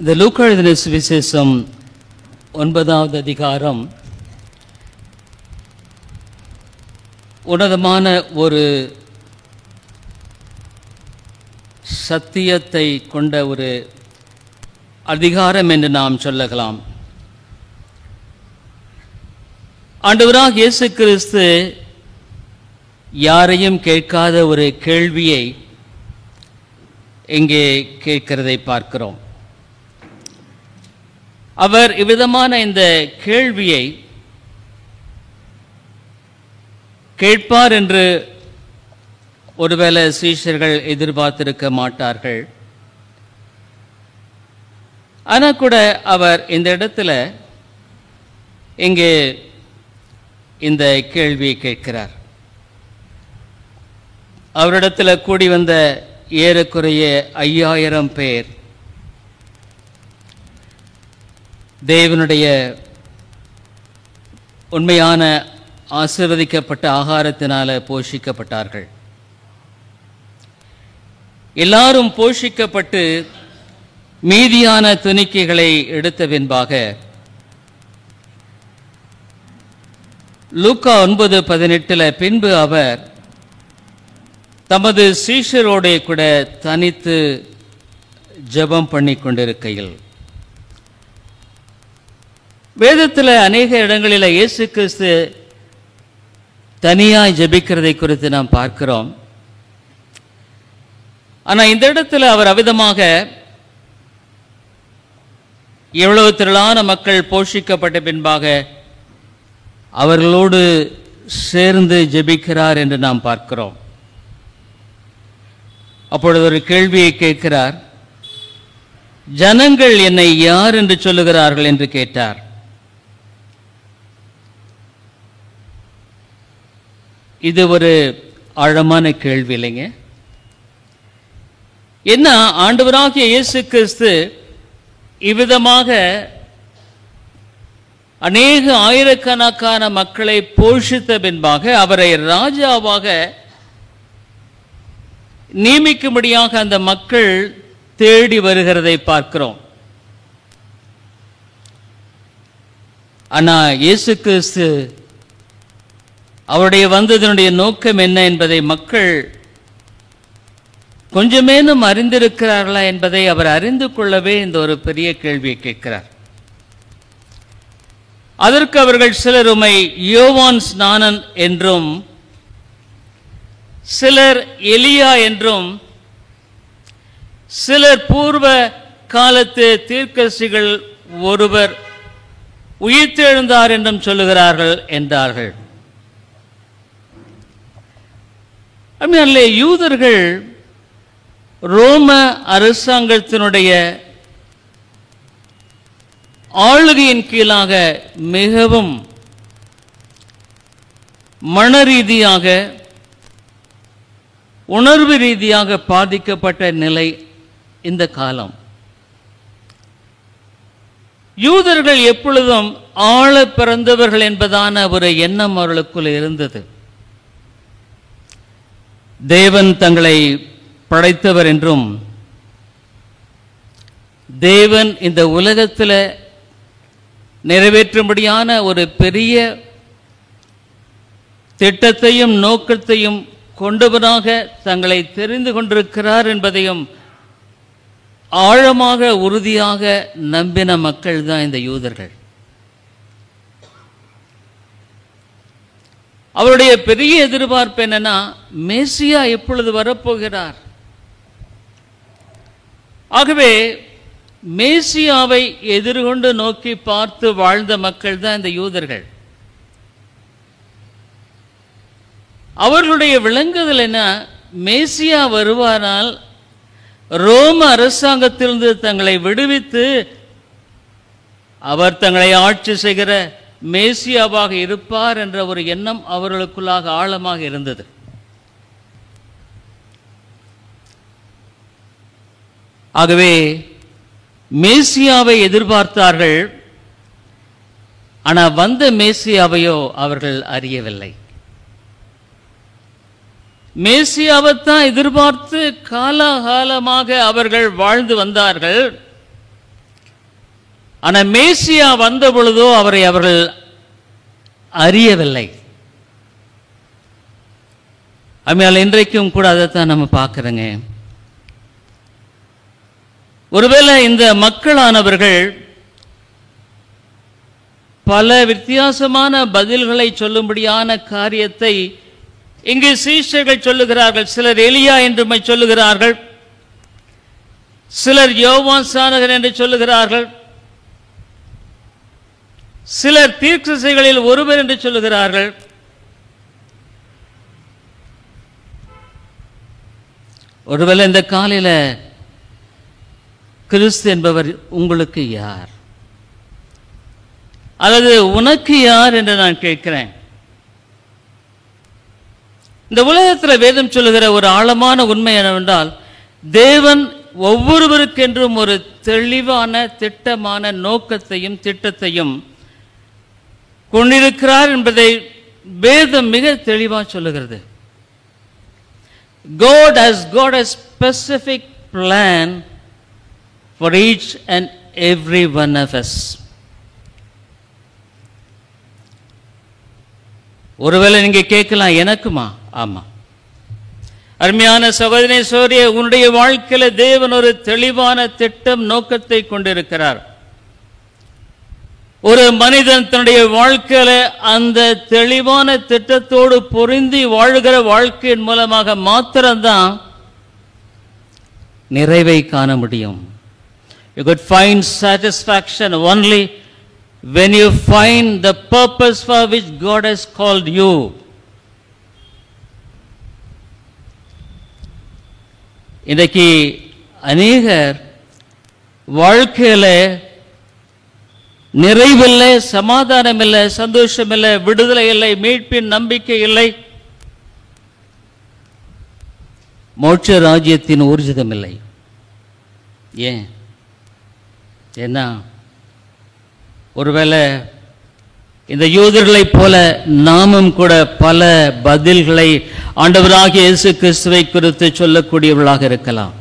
இந்த லூக்கா எழுதின சுவிசேஷம் 9வது அதிகாரம் உன்னதமான ஒரு சத்தியத்தை கொண்ட ஒரு அதிகாரம் என்று நாம் சொல்லலாம். ஆண்டவராகிய இயேசு கிறிஸ்து யாரையும் கேட்காத ஒரு கேள்வியை இங்கே கேட்கிறதை பார்க்கிறோம். அவர் இவ்விதமான இந்த கேள்வியை கேட்பார் என்று ஒருவேளை சீஷர்கள் எதிர்பார்த்திருக்க மாட்டார்கள். ஆனால் கூட அவர் இந்த இடத்துல இங்கே இந்த கேள்வியை கேட்கிறார். அவரிடத்தில் கூடி வந்த ஏறக்குறைய 5000 பேர் தேவனுடைய உண்மையான ஆசீர்வதிக்கப்பட்ட ஆகாரத்தினால போஷிக்கப்பட்டார்கள். எல்லாரும் போஷிக்கப்பட்டு மீதியான துணிக்கைகளை எடுத்த பின்பாக லூக்கா 9:18 பின்பு அவர் தமது சீஷரோடு கூட தனித்து ஜெபம் பண்ணி கொண்டிருக்கையில், வேதத்தில் அநேக இடங்களில் இயேசு கிறிஸ்து தனியாய் ஜெபிக்கிறதை குறித்து நாம் பார்க்கிறோம். ஆனால் இந்த இடத்துல அவர் அவ்விதமாக எவ்வளவு திரளான மக்கள் போஷிக்கப்பட்ட பின்பாக அவர்களோடு சேர்ந்து ஜெபிக்கிறார் என்று நாம் பார்க்கிறோம். அப்பொழுது ஒரு கேள்வியை கேட்கிறார். ஜனங்கள் என்னை யார் என்று சொல்லுகிறார்கள் என்று கேட்டார். இது ஒரு ஆழமான கேள்வி இல்லைங்க. என்ன, ஆண்டவராகிய இயேசு கிறிஸ்து இவ்விதமாக அநேக ஆயிரக்கணக்கான மக்களை போஷித்த பின்பாக அவரை ராஜாவாக நியமிக்கும்படியாக அந்த மக்கள் தேடி வருகிறதை பார்க்கிறோம். ஆனால் இயேசு கிறிஸ்து அவருடைய வந்ததனுடைய நோக்கம் என்ன என்பதை மக்கள் கொஞ்சமேனும் அறிந்திருக்கிறார்களா என்பதை அவர் அறிந்து கொள்ளவே இந்த ஒரு பெரிய கேள்வியை கேட்கிறார். அதற்கு அவர்கள் சிலர் உம்மை யோவான் ஸ்நானன் என்றும், சிலர் எலியா என்றும், சிலர் பூர்வ காலத்து தீர்க்கதரிசிகள் ஒருவர் உயிர்த்தெழுந்தார் என்றும் சொல்லுகிறார்கள் என்றார்கள். அல்ல, யூதர்கள் ரோம அரசாங்கத்தினுடைய ஆளுகையின் கீழாக மிகவும் மனரீதியாக உணர்வு ரீதியாக பாதிக்கப்பட்ட நிலை இந்த காலம். யூதர்கள் எப்பொழுதும் ஆள பிறந்தவர்கள் என்பதான ஒரு எண்ணம் அவர்களுக்குள் இருந்தது. தேவன் தங்களை படைத்தவர் என்றும், தேவன் இந்த உலகத்தில் நிறைவேற்றும்படியான ஒரு பெரிய திட்டத்தையும் நோக்கத்தையும் கொண்டவராக தங்களை தெரிந்து கொண்டிருக்கிறார் என்பதையும் ஆழமாக உறுதியாக நம்பின மக்கள் தான் இந்த யூதர்கள். அவருடைய பெரிய எதிர்பார்ப்பு என்னன்னா, மேசியா எப்பொழுது வரப்போகிறார். ஆகவே மேசியாவை எதிர்கொண்டு நோக்கி பார்த்து வாழ்ந்த மக்கள் தான் இந்த யூதர்கள். அவர்களுடைய விளங்குதல் என்ன, மேசியா வருவானால் ரோம அரசாங்கத்திலிருந்து தங்களை விடுவித்து அவர் தங்களை ஆட்சி செய்கிற மேசியாவாக இருப்பார் என்ற ஒரு எண்ணம் அவர்களுக்குள்ளாக ஆழமாக இருந்தது. ஆகவே மேசியாவை எதிர்பார்த்தார்கள். ஆனால் வந்த மேசியாவையோ அவர்கள் அறியவில்லை. மேசியாவைத்தான் எதிர்பார்த்து காலாகாலமாக அவர்கள் வாழ்ந்து வந்தார்கள். ஆனால் மேசியா வந்த பொழுதோ அவரை அவர்கள் அறியவில்லை. அதனால் இன்றைக்கும் கூட அதைத்தான் நம்ம பார்க்குறோங்க. ஒருவேளை இந்த மக்களானவர்கள் பல வித்தியாசமான பதில்களை சொல்லும்படியான காரியத்தை இங்கு சீஷர்கள் சொல்லுகிறார்கள். சிலர் எலியா என்று சொல்லுகிறார்கள், சிலர் யோவான் ஸ்நானகன் என்று சொல்லுகிறார்கள், சிலர் தீர்க்கதரிசிகளில் ஒருவர் என்று சொல்லுகிறார்கள். ஒருவேளை இந்த காலையில் கிறிஸ்து என்பவர் உங்களுக்கு யார், அல்லது உனக்கு யார் என்று நான் கேட்கிறேன். இந்த உலகத்தில் வேதம் சொல்லுகிற ஒரு ஆழமான உண்மை என்னவென்றால், தேவன் ஒவ்வொருவருக்கென்றும் ஒரு தெளிவான திட்டமான நோக்கத்தையும் திட்டத்தையும் கொண்டிருக்கிறார் என்பதை வேதம் மிக தெளிவாக சொல்லுகிறது. God has got a specific plan for each and every one of us. ஒருவேளை நீங்க கேட்கலாம், எனக்குமா? ஆமா. அருமையான சகோதரனே சகோதரியே, உன்னுடைய வாழ்க்கையில தேவன் ஒரு தெளிவான திட்டம் நோக்கத்தை கொண்டிருக்கிறார். ஒரு மனிதன் தன்னுடைய வாழ்க்கையில அந்த தெளிவான திட்டத்தோடு பொருந்தி வாழ்கிற வாழ்க்கையின் மூலமாக மாத்திரம்தான் நிறைவை காண முடியும். You could find satisfaction only when you find the purpose for which God has called you. இன்றைக்கு அநேகர் வாழ்க்கையில நிறைவில்லை, சமாதானம் இல்லை, சந்தோஷம் இல்லை, விடுதலை இல்லை, மீட்பின் நம்பிக்கை இல்லை, மோட்ச ராஜ்யத்தின் ஊர்ஜிதம் இல்லை. ஏன்? ஏன்னா ஒருவேளை இந்த யூதர்களைப் போல நாமும் கூட பல பதில்களை ஆண்டவராகிய இயேசு கிறிஸ்துவை குறித்து சொல்லக்கூடியவர்களாக இருக்கலாம்.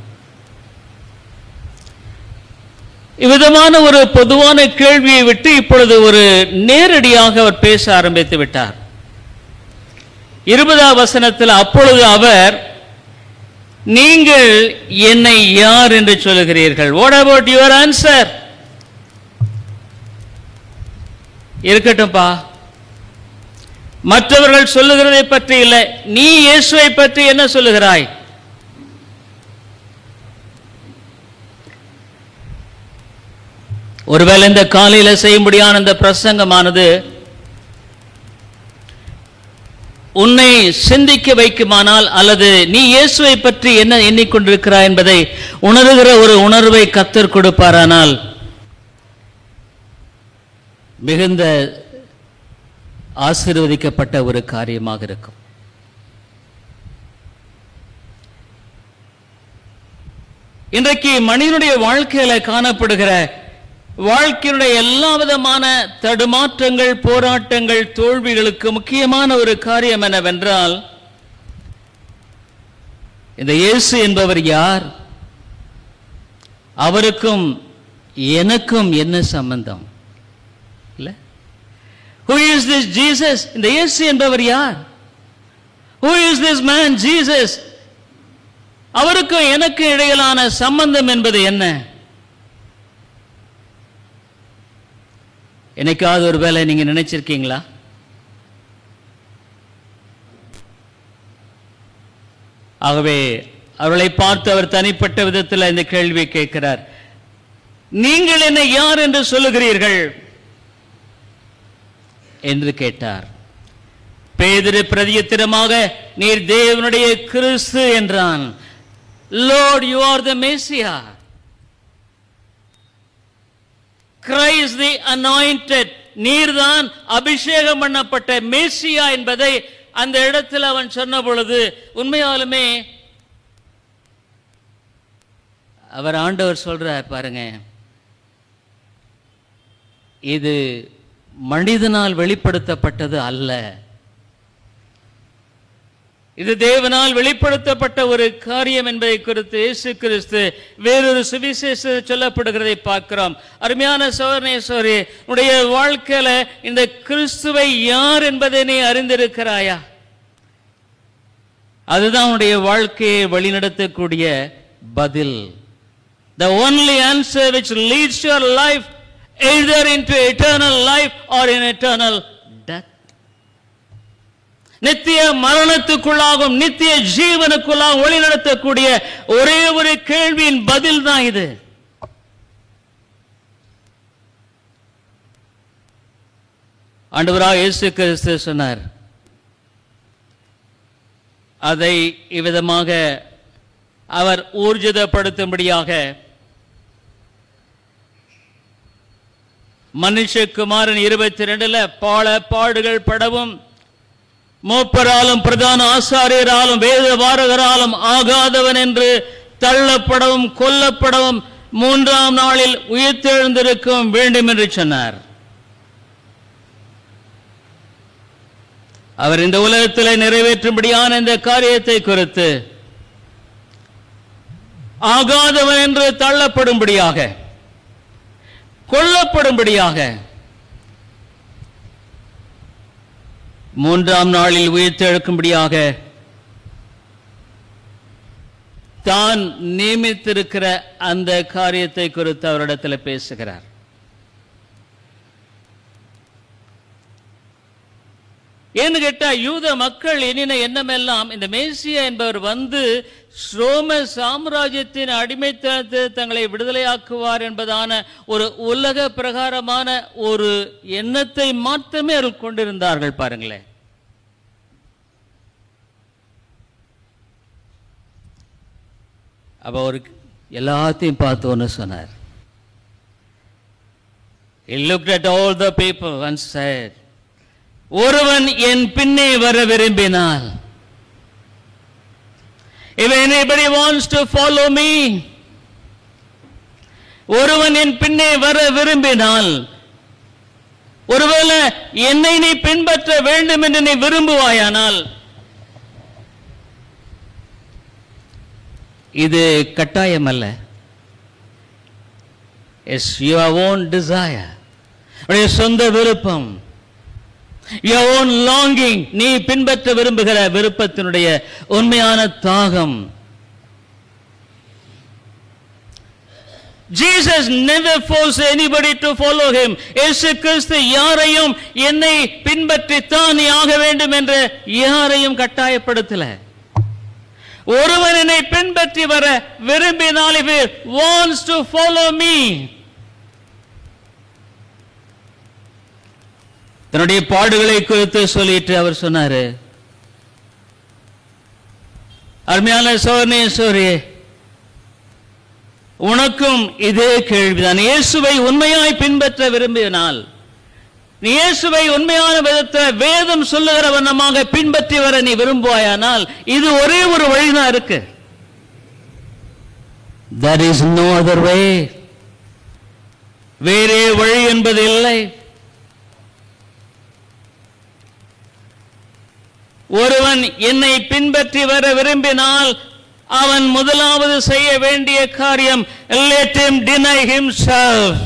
இவ்விதமான ஒரு பொதுவான கேள்வியை விட்டு இப்பொழுது ஒரு நேரடியாக அவர் பேச ஆரம்பித்து விட்டார். 20ஆம் வசனத்தில், அப்பொழுது அவர், நீங்கள் என்னை யார் என்று சொல்லுகிறீர்கள்? What about your answer? இருக்கட்டும்பா, மற்றவர்கள் சொல்லுகிறதை பற்றி இல்லை, நீ இயேசுவை பற்றி என்ன சொல்லுகிறாய்? ஒருவேளை இந்த காலையில செய்யும்படியான இந்த பிரசங்கமானது உன்னை சிந்திக்க வைக்குமானால், அல்லது நீ இயேசுவை பற்றி என்ன எண்ணிக்கொண்டிருக்கிறாய் என்பதை உணர்கிற ஒரு உணர்வை கர்த்தர் கொடுப்பாரானால் மிகுந்த ஆசீர்வதிக்கப்பட்ட ஒரு காரியமாக இருக்கும். இன்றைக்கு மனிதனுடைய வாழ்க்கையில காணப்படுகிற வாழ்க்கையினுடைய எல்லா விதமான தடுமாற்றங்கள், போராட்டங்கள், தோல்விகளுக்கு முக்கியமான ஒரு காரியம் என்னவென்றால், இந்த இயேசு என்பவர் யார், அவருக்கும் எனக்கும் என்ன சம்பந்தம்? இல்ல, who is this Jesus? இந்த இயேசு என்பவர் யார்? who is this man Jesus? அவருக்கும் எனக்கு இடையிலான சம்பந்தம் என்பது என்ன? என்னைக்காவது ஒரு வேளை நீங்க நினைச்சிருக்கீங்களா? ஆகவே அவர்களை பார்த்து அவர் தனிப்பட்ட விதத்தில் இந்த கேள்வியை கேட்கிறார். நீங்கள் என்னை யார் என்று சொல்லுகிறீர்கள் என்று கேட்டார். பேதுரு பிரதியுத்தரமாக, நீர் தேவனுடைய கிறிஸ்து என்றான். Lord, you are the Messiah. Christ the anointed. நீர்தான் அபிஷேகம் பண்ணப்பட்ட மேசியா என்பதை அந்த இடத்தில் அவன் சொன்ன பொழுது உண்மையாலுமே அவர் ஆண்டவர் சொல்றார் பாருங்க, இது மனிதனால் வெளிப்படுத்தப்பட்டது அல்ல, இது தேவனால் வெளிப்படுத்தப்பட்ட ஒரு காரியம் என்பதை குறித்து இயேசு கிறிஸ்து வேறொரு சுவிசேஷ சொல்லப்படுகிறதை பார்க்கிறோம். அருமையான சகோதரனே சகோதரியே, உன்னுடைய வாழ்க்கையில இந்த கிறிஸ்துவை யார் என்பதை நீ அறிந்திருக்கிறாயா? அதுதான் உன்னுடைய வாழ்க்கையை வழிநடத்தக்கூடிய பதில். The only answer which leads your life either into eternal life or in eternal death. நித்திய மரணத்துக்குள்ளாகும் நித்திய ஜீவனுக்குள்ளாக வழி நடத்தக்கூடிய ஒரே ஒரு கேள்வியின் பதில் தான் இது. ஆண்டவராகிய இயேசு கிறிஸ்து சொன்னார். அதை இவ்விதமாக அவர் ஊர்ஜிதப்படுத்தும்படியாக மனுஷகுமாரன் 22 பல பாடுகள் படவும் மூப்பராலும் பிரதான ஆசாரியராலும் வேத வாரகராலும் ஆகாதவன் என்று தள்ளப்படவும் கொல்லப்படவும் 3ஆம் நாளில் உயிர்த்தெழுந்திருக்கும் வேண்டும் என்று சொன்னார். அவர் இந்த உலகத்தில் நிறைவேற்றும்படியான இந்த காரியத்தை குறித்து ஆகாதவன் என்று தள்ளப்படும்படியாக கொல்லப்படும்படியாக 3ஆம் நாளில் உயிர்த்தெழுக்கும்படியாக தான் நியமித்திருக்கிற அந்த காரியத்தை குறித்து அவரிடத்தில் பேசுகிறார். ஏன்னு கேட்டா, யூத மக்கள் எண்ணின எண்ணமெல்லாம் இந்த மேசியா என்பவர் வந்து ரோம சாம்ராஜ்யத்தின் அடிமைத்தனத்தை தங்களை விடுதலையாக்குவார் என்பதான ஒரு உலக பிரகாரமான ஒரு எண்ணத்தை மாத்திரமே அவர்கள் கொண்டிருந்தார்கள். பாருங்களேன், அப்ப ஒரு எல்லாத்தையும் பார்த்து ஒன்று சொன்னார். He looked at all the people and said, ஒருவன் என் பின்னே வர விரும்பினால், if anybody wants to follow me, ஒருவன் என் பின்னே வர விரும்பினால், ஒருவேளை என்னை நீ பின்பற்ற வேண்டும் என்று நீ விரும்புவாயானால், இது கட்டாயம் அல்ல. It's your own desire, உடைய சொந்த விருப்பம், your own longing, நீ பின்பற்ற விரும்புகிற விருப்பத்தினுடைய உண்மையான தாகம். Jesus never forced anybody to follow him. இயேசு கிறிஸ்து யாரையும் என்னை பின்பற்றித்தான் நீ ஆக வேண்டும் என்று யாரையும் கட்டாயப்படுத்தல. ஒருவன் என்னை பின்பற்றி வர விரும்பினால், if he wants to follow me, தன்னுடைய பாடுகளை குறித்து சொல்லிட்டு அவர் சொன்னாரு, அருமையான சகோதரனே சகோதரியே, உனக்கும் இதே கேள்விதான். இயேசுவை உண்மையாய் பின்பற்ற விரும்பினால், நீ இயேசுவை உண்மையான விதத்தில் வேதம் சொல்லுகிற வண்ணமாக பின்பற்றி வர நீ விரும்புவாயானால், இது ஒரே ஒரு வழிதான் இருக்கு. There is no other way. வேறே வழி என்பது இல்லை. ஒருவன் என்னை பின்பற்றி வர விரும்பினால் அவன் முதலாவது செய்ய வேண்டிய காரியம், let him deny himself.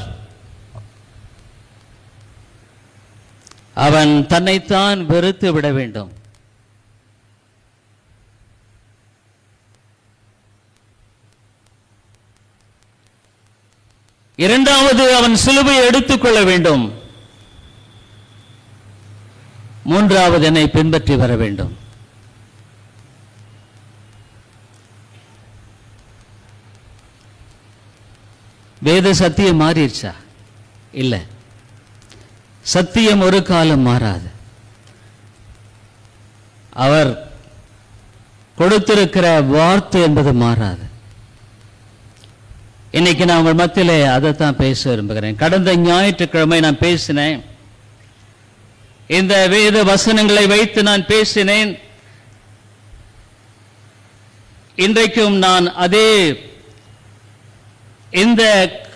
அவன் தன்னைத்தான் வெறுத்து விட வேண்டும். இரண்டாவது, அவன் சிலுவையை எடுத்துக்கொள்ள வேண்டும். மூன்றாவது, என்னை பின்பற்றி வர வேண்டும். வேத சத்தியம் மாறிடுச்சா? இல்ல, சத்தியம் ஒரு காலம் மாறாது. அவர் கொடுத்திருக்கிற வார்த்தை என்பது மாறாது. இன்னைக்கு நான் உங்கள் மத்தியிலே அதைத்தான் பேச விரும்புகிறேன். கடந்த ஞாயிற்றுக்கிழமை நான் பேசினேன், இந்த வேத வசனங்களை வைத்து நான் பேசினேன். இன்றைக்கும் நான் அதே இந்த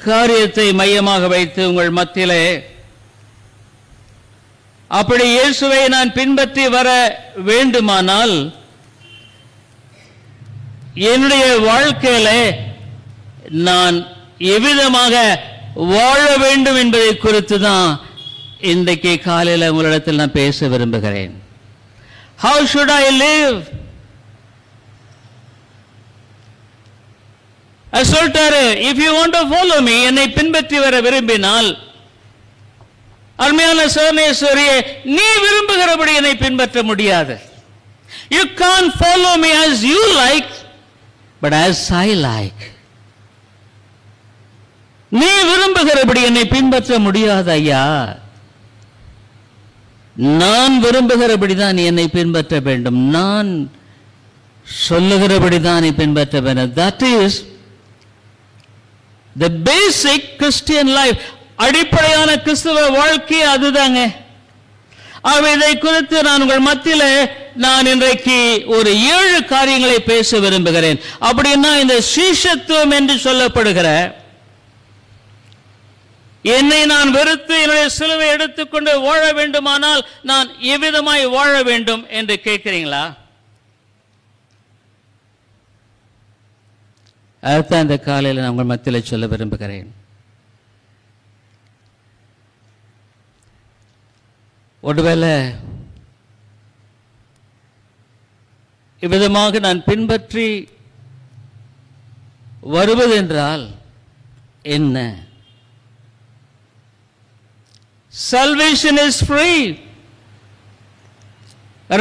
காரியத்தை மையமாக வைத்து உங்கள் மத்தியிலே, அப்படி இயேசுவை நான் பின்பற்றி வர வேண்டுமானால் என்னுடைய வாழ்க்கையில நான் எவ்விதமாக வாழ வேண்டும் என்பதை குறித்து தான் இன்றைக்கு காலையில் உங்களிடத்தில் நான் பேச விரும்புகிறேன். How should I live? சொல்லிட்டாரு, if you want to follow me, என்னை பின்பற்றி வர விரும்பினால், அருமையான சோனேஸ்வரியே, நீ விரும்புகிறபடி என்னை பின்பற்ற முடியாது. You can't follow me as you like, but as I like. நீ விரும்புகிறபடி என்னை பின்பற்ற முடியாது ஐயா. நான் விரும்புகிறபடி தான் நீ என்னை பின்பற்ற வேண்டும். நான் சொல்லுகிறபடி தான் நீ பின்பற்ற வேண்டும். That is the basic Christian life. அடிப்படையான கிறிஸ்தவ வாழ்க்கை அதுதாங்க. இதை குறித்து நான் உங்கள் மத்தியில் நான் இன்றைக்கு ஒரு 7 காரியங்களை பேச விரும்புகிறேன். அப்படின்னா இந்த சீஷத்துவம் என்று சொல்லப்படுகிற, என்னை நான் வெறுத்து என்னுடைய சிலுவை எடுத்துக்கொண்டு வாழ வேண்டுமானால் நான் எவ்விதமாய் வாழ வேண்டும் என்று கேட்கிறீங்களா? அதுதான் இந்த காலையில் நான் உங்கள் மத்தியில் சொல்ல விரும்புகிறேன். ஒருவேளை இவ்விதமாக நான் பின்பற்றி வருவதென்றால் என்ன? Salvation is free.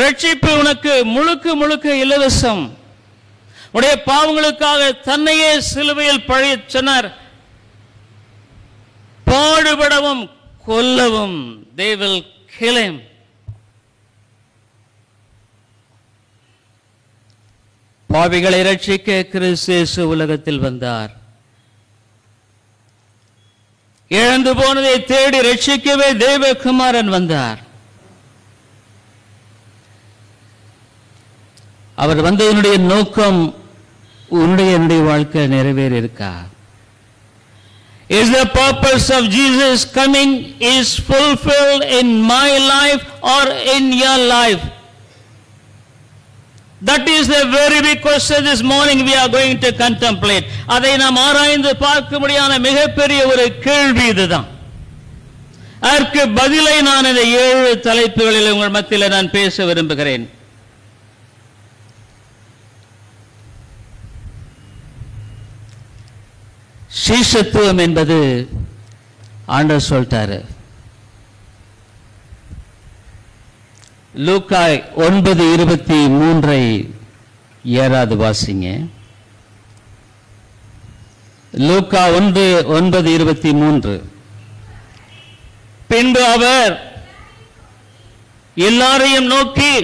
ரட்சிப்பு உனக்கு முழுக்க முழுக்க இலவசம். உடைய பாவங்களுக்காக தன்னையே சிலுவையில் பழி சொன்னார். பாடுபடவும் கொல்லவும், they will kill him. பாவிகளை ரட்சிக்க கிறிஸ்து உலகத்தில் வந்தார். இழந்து போனதை தேடி ரட்சிக்கவே தேவகுமாரன் வந்தார். அவர் வந்ததனுடைய நோக்கம் என்னுடைய வாழ்க்கை நிறைவேறி இருக்கா? Is the purpose of Jesus coming is fulfilled in my life or in your life? That is the very big question this morning we are going to contemplate. அதை நாம் ஆராய்ந்து பார்க்க முடியாத மிகப்பெரிய ஒரு கேள்வி இதுதான். அதற்கு பதிலை நான் இந்த 7 தலைப்புகளில் உங்கள் மத்தியில் நான் பேச விரும்புகிறேன். சீஷத்துவம் என்பது ஆண்டவர் சொல்லிட்டாரு. லூக்கா 9:23 ஏறாது வாசிங்க. லூக்கா 9:23. பின்பு அவர் எல்லாரையும் நோக்கி,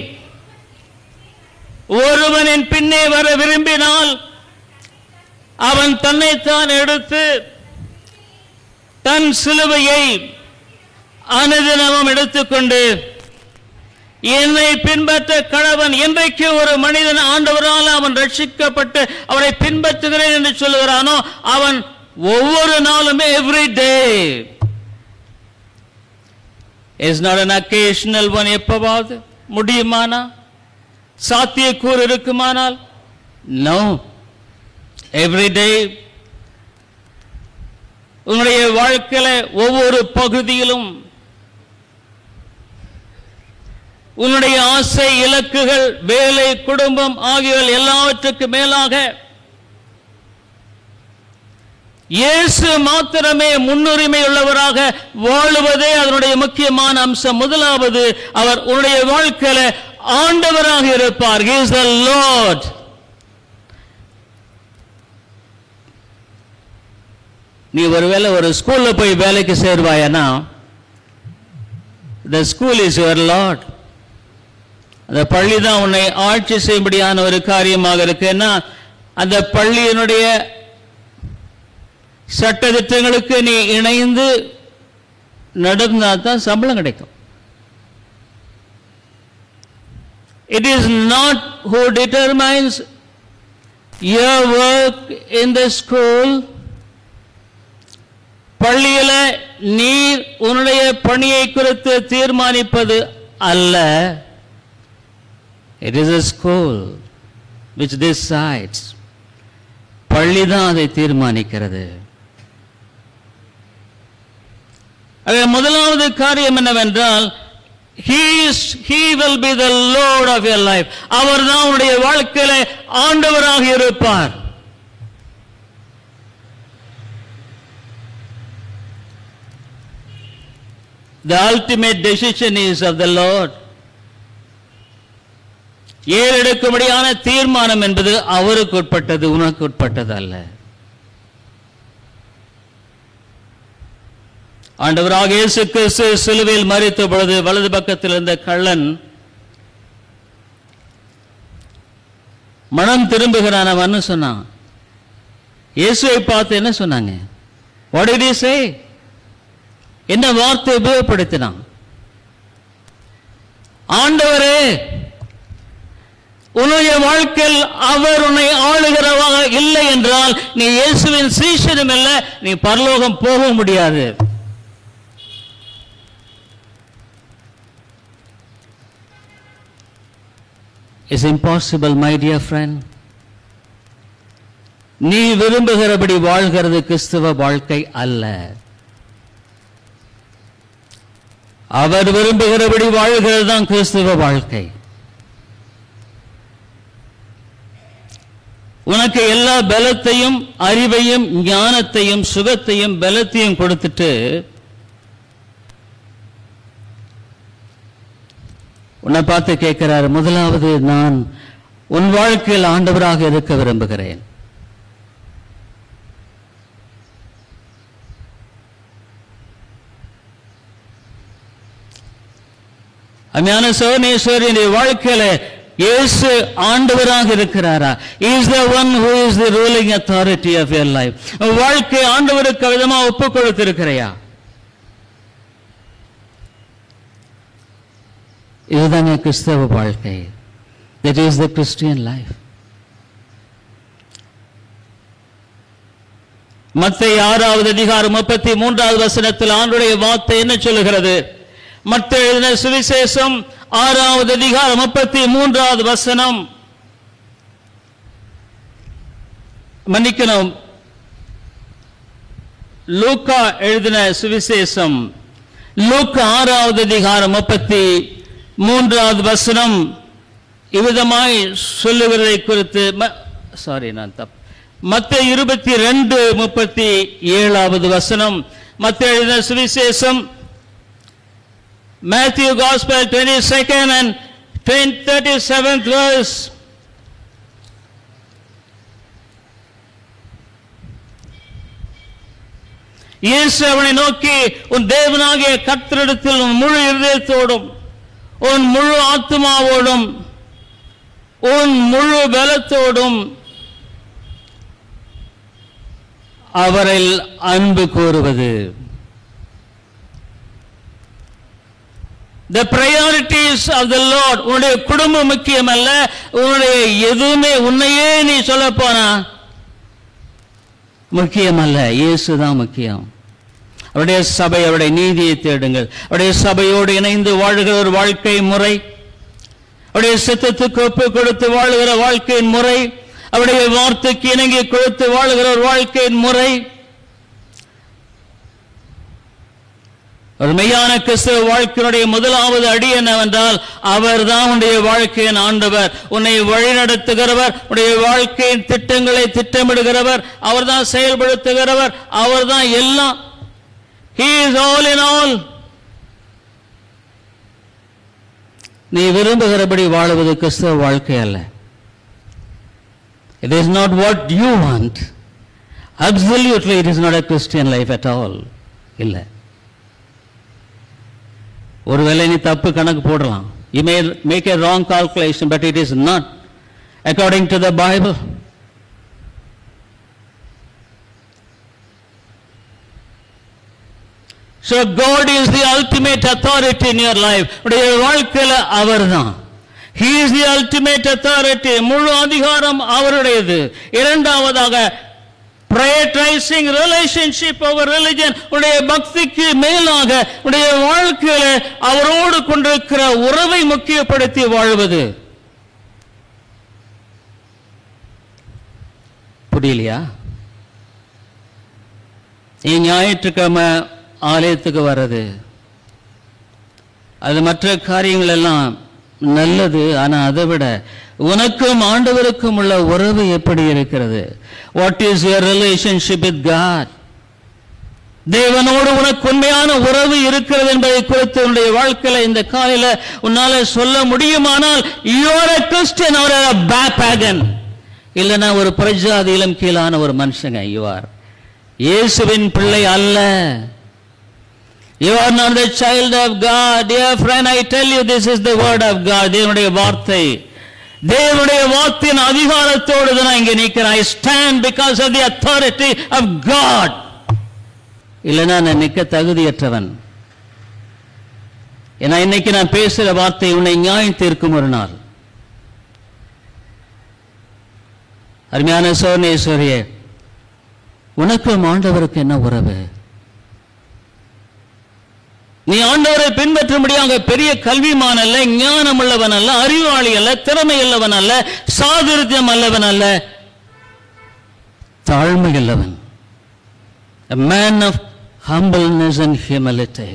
ஒருவன் என் பின்னே வர விரும்பினால் அவன் தன்னைத்தான் எடுத்து தன் சிலுவையை அனுதினமும் எடுத்துக்கொண்டு என்னை பின்பற்ற கடவன். என்றைக்கு ஒரு மனிதன் ஆண்டவரால் அவன் ரட்சிக்கப்பட்டு அவரை பின்பற்றுகிறேன் என்று சொல்லுகிறானோ, அவன் ஒவ்வொரு நாளுமே, every day is not an occasional one. எப்பவாவது முடியுமானா, சாத்தியக்கூறு இருக்குமானால், no, every day. உன்னுடைய வாழ்க்கையில ஒவ்வொரு பகுதியிலும் உன்னுடைய ஆசை, இலக்குகள், வேலை, குடும்பம் ஆகியவை எல்லாவற்றுக்கு மேலாக இயேசு மாத்திரமே முன்னுரிமை உள்ளவராக வாழுவதே அதனுடைய முக்கியமான அம்சம். முதலாவது, அவர் உன்னுடைய வாழ்க்கையில ஆண்டவராக இருப்பார். He is the Lord. நீ ஒருவேளை ஒரு ஸ்கூல்ல போய் வேலைக்கு சேருவாயனா, the school is your Lord. அந்த பள்ளி தான் உன்னை ஆட்சி செய்யும்படியான ஒரு காரியமாக இருக்குன்னா, அந்த பள்ளியினுடைய சட்டதிட்டங்களுக்கு நீ இணைந்து நடந்தால் தான் சம்பளம் கிடைக்கும். It is not who determines your work in the school. பள்ளியில நீ உன்னுடைய பணியை குறித்து தீர்மானிப்பது அல்ல. It is a school which decides. பள்ளிதான் அதை தீர்மானிக்கிறது. முதலாவது காரியம் என்னவென்றால், he will be the Lord of your life. அவர் தான் உங்களுடைய வாழ்க்கையில ஆண்டவராக இருப்பார். The ultimate decision is of the Lord. ஏறெடுக்கும்படியான தீர்மானம் என்பது அவருக்கு உட்பட்டது, உனக்கு உட்பட்டது அல்ல. ஆண்டவராக இயேசு கிறிஸ்து சிலுவையில் மரித்த பொழுது வலது பக்கத்தில் இருந்த கள்ளன் மனம் திரும்புகிறான் அவன்னு சொன்னான். இயேசுவை பார்த்து என்ன சொன்னாங்க? What did he say? என்ன வார்த்தை உபயோகப்படுத்தினான்? ஆண்டவரே, உன்னுடைய வாழ்க்கையில் அவர் உன்னை ஆளுகிறவாக இல்லை என்றால் நீ இயேசுவின் சீஷனும் இல்லை, நீ பரலோகம் போக முடியாது. It's impossible, my dear friend. நீ விரும்புகிறபடி வாழ்கிறது கிறிஸ்தவ வாழ்க்கை அல்ல. அவர் விரும்புகிறபடி வாழ்கிறது தான் கிறிஸ்தவ வாழ்க்கை. உனக்கு எல்லா பலத்தையும் அறிவையும் ஞானத்தையும் சுகத்தையும் பலத்தையும் கொடுத்துட்டு உன்னை பார்த்து கேட்கிறார், முதலாவது நான் உன் வாழ்க்கையில் ஆண்டவராக இருக்க விரும்புகிறேன். அருமையான சோனேஸ்வரின் வாழ்க்கையில இயேசு ஆண்டவராக இருக்கிறாரா? He is the one who is the ruling authority of your life. வாழ்க்கை ஆண்டவருக்கு விதமா ஒப்பு கொடுத்திருக்கிறையா? இதுதான் கிறிஸ்தவ வாழ்க்கை. That is the Christian life. மத்தேயு 6வது அதிகாரம் 33வது வசனத்தில் ஆண்டவருடைய வார்த்தை என்ன சொல்லுகிறது? மத்தேயு எழுதின சுவிசேஷம் 6வது அதிகாரம் 33வது வசனம். மன்னிக்கணும், லூக்கா எழுதின சுவிசேஷம் லூக்கா 6வது அதிகாரம் 33வது வசனம் இவ்விதமாய் சொல்லுகிறதை குறித்து மத்தேயு 22:37வது வசனம். மத்தேயு எழுதின சுவிசேஷம் Matthew Gospel 22nd and 37th verse. இயேசு அவனை நோக்கி, உன் தேவனாகிய கர்த்தரிடத்தில் உன் முழு இருதயத்தோடும் உன் முழு ஆத்துமாவோடும் உன் முழு பலத்தோடும் அவரில் அன்பு கூறுவது. The priorities of the Lord. உன்னுடைய குடும்பம் முக்கியம் அல்ல, உன்னுடைய எதுவுமே உன்னையே நீ சொல்ல போனா முக்கியம் அல்ல, இயேசுதான் முக்கியம். அவருடைய சபை, அவருடைய நீதியை தேடுங்கள். அவருடைய சபையோடு இணைந்து வாழ்கிற ஒரு வாழ்க்கை முறை, அவருடைய சித்தத்துக்கு ஒப்பு கொடுத்து வாழுகிற வாழ்க்கையின் முறை, அவருடைய வார்த்தைக்கு இணங்கி கொடுத்து வாழுகிற ஒரு வாழ்க்கையின் முறை. ஒரு மெய்யான கிறிஸ்தவ வாழ்க்கையினுடைய முதலாவது அடி என்னவென்றால், அவர் தான் உன்னுடைய வாழ்க்கையின் ஆண்டவர், உன்னை வழிநடத்துகிறவர், உன்னுடைய வாழ்க்கையின் திட்டங்களை திட்டமிடுகிறவர், அவர் தான் செயல்படுத்துகிறவர், அவர் தான் எல்லாம். He is all in all. நீ விரும்புகிறபடி வாழுவது கிறிஸ்தவ வாழ்க்கை அல்ல. It is not what you want. Absolutely it is not a Christian life at all. இல்லை. ஒருவேளை நீ தப்பு கணக்கு போடலாம். You may make a wrong calculation, but it is not according to the Bible. So God is the ultimate authority in your life. உடைய வாழ்க்கையில அவர்தான். He is the ultimate authority. முழு அதிகாரம் அவருடையது. இரண்டாவதாக, prioritizing relationship over religion. உடைய பக்திக்கு மேலாக உடைய வாழ்க்கையில அவரோடு கொண்டிருக்கிற உறவை முக்கியப்படுத்தி வாழ்வது. புரியலையா? நீ ஞாயிற்றுக்கிழமை ஆலயத்துக்கு வர்றது, அது மற்ற காரியங்கள் எல்லாம் நல்லது. ஆனால் அதை விட உனக்கும் ஆண்டவருக்கும் உள்ள உறவு எப்படி இருக்கிறது? What is your relationship with God? தேவனோடு உனக்கு உண்மையான உறவு இருக்கிறது என்பதை குறித்து உன்னுடைய வாழ்க்கையில இந்த காலையில உன்னால சொல்ல முடியுமானால் you are a Christian or a pagan. இல்லைன்னா ஒரு பிரஜாதியிலும் கீழான ஒரு மனுஷங்க. you are இயேசுவின் பிள்ளை அல்ல. you are not the child of God. Dear friend, I tell you, this is the word of God. தேவனுடைய வார்த்தை, தேவனுடைய வார்த்தையின் அதிகாரத்தோடு நான் இங்கே நிற்கிறேன். I stand because of the authority of God. இல்லைன்னா நான் நிற்க தகுதியற்றவன். ஏன்னா இன்னைக்கு நான் பேசுகிற வார்த்தை உன்னை நியாயம் தீர்க்கும் ஒரு நாள். அருமையான சோர்ணேஸ்வரியே, உனக்கும் ஆண்டவருக்கு என்ன உறவு? நீ ஆண்டவரை பின்பற்ற முடியாத பெரிய கல்விமான் அல்ல, ஞானம் உள்ளவன் அல்ல, அறிவாளி அல்ல, திறமை உள்ளவன் அல்ல, சாதுரியம் அல்லவன் அல்ல, தாழ்மை உள்ளவன். A man of humbleness and humility.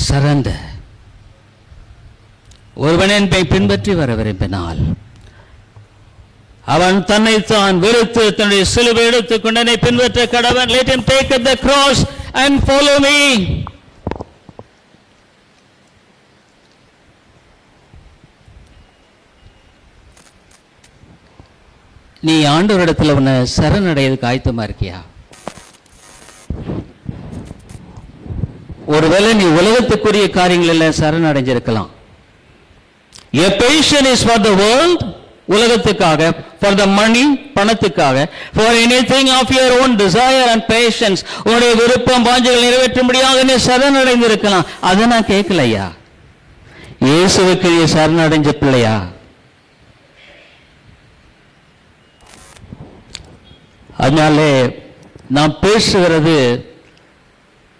Surrender. ஒருவன் என்னை பின்பற்றி வர விரும்பினால் அவன் தன்னைத்தான் வெறுத்து தன்னுடைய சிலுவை எடுத்துக்கொண்டு என்னை பின்பற்ற கடவன். Let him take up the cross and follow me. நீ ஆண்டவரிடத்தில் உன்னை சரணடையதுக்கு ஆயத்தமா இருக்கியா? ஒருவேளை நீ உலகத்துக்குரிய காரியங்களில் சரணடைஞ்சிருக்கலாம். A patient is for the world, உலகத்துக்காக, for the money, பணத்துக்காக, for anything of your own desire and patience, உன்னுடைய விருப்பம் வாஞ்சைகள் நிறைவேற்ற முடியாத நீ சரணடைந்திருக்கலாம். அதை நான் கேட்கலையா? இயேசுவுக்கு நீ சரணடைஞ்ச பிள்ளையா? அதனாலே நான் பேசுகிறது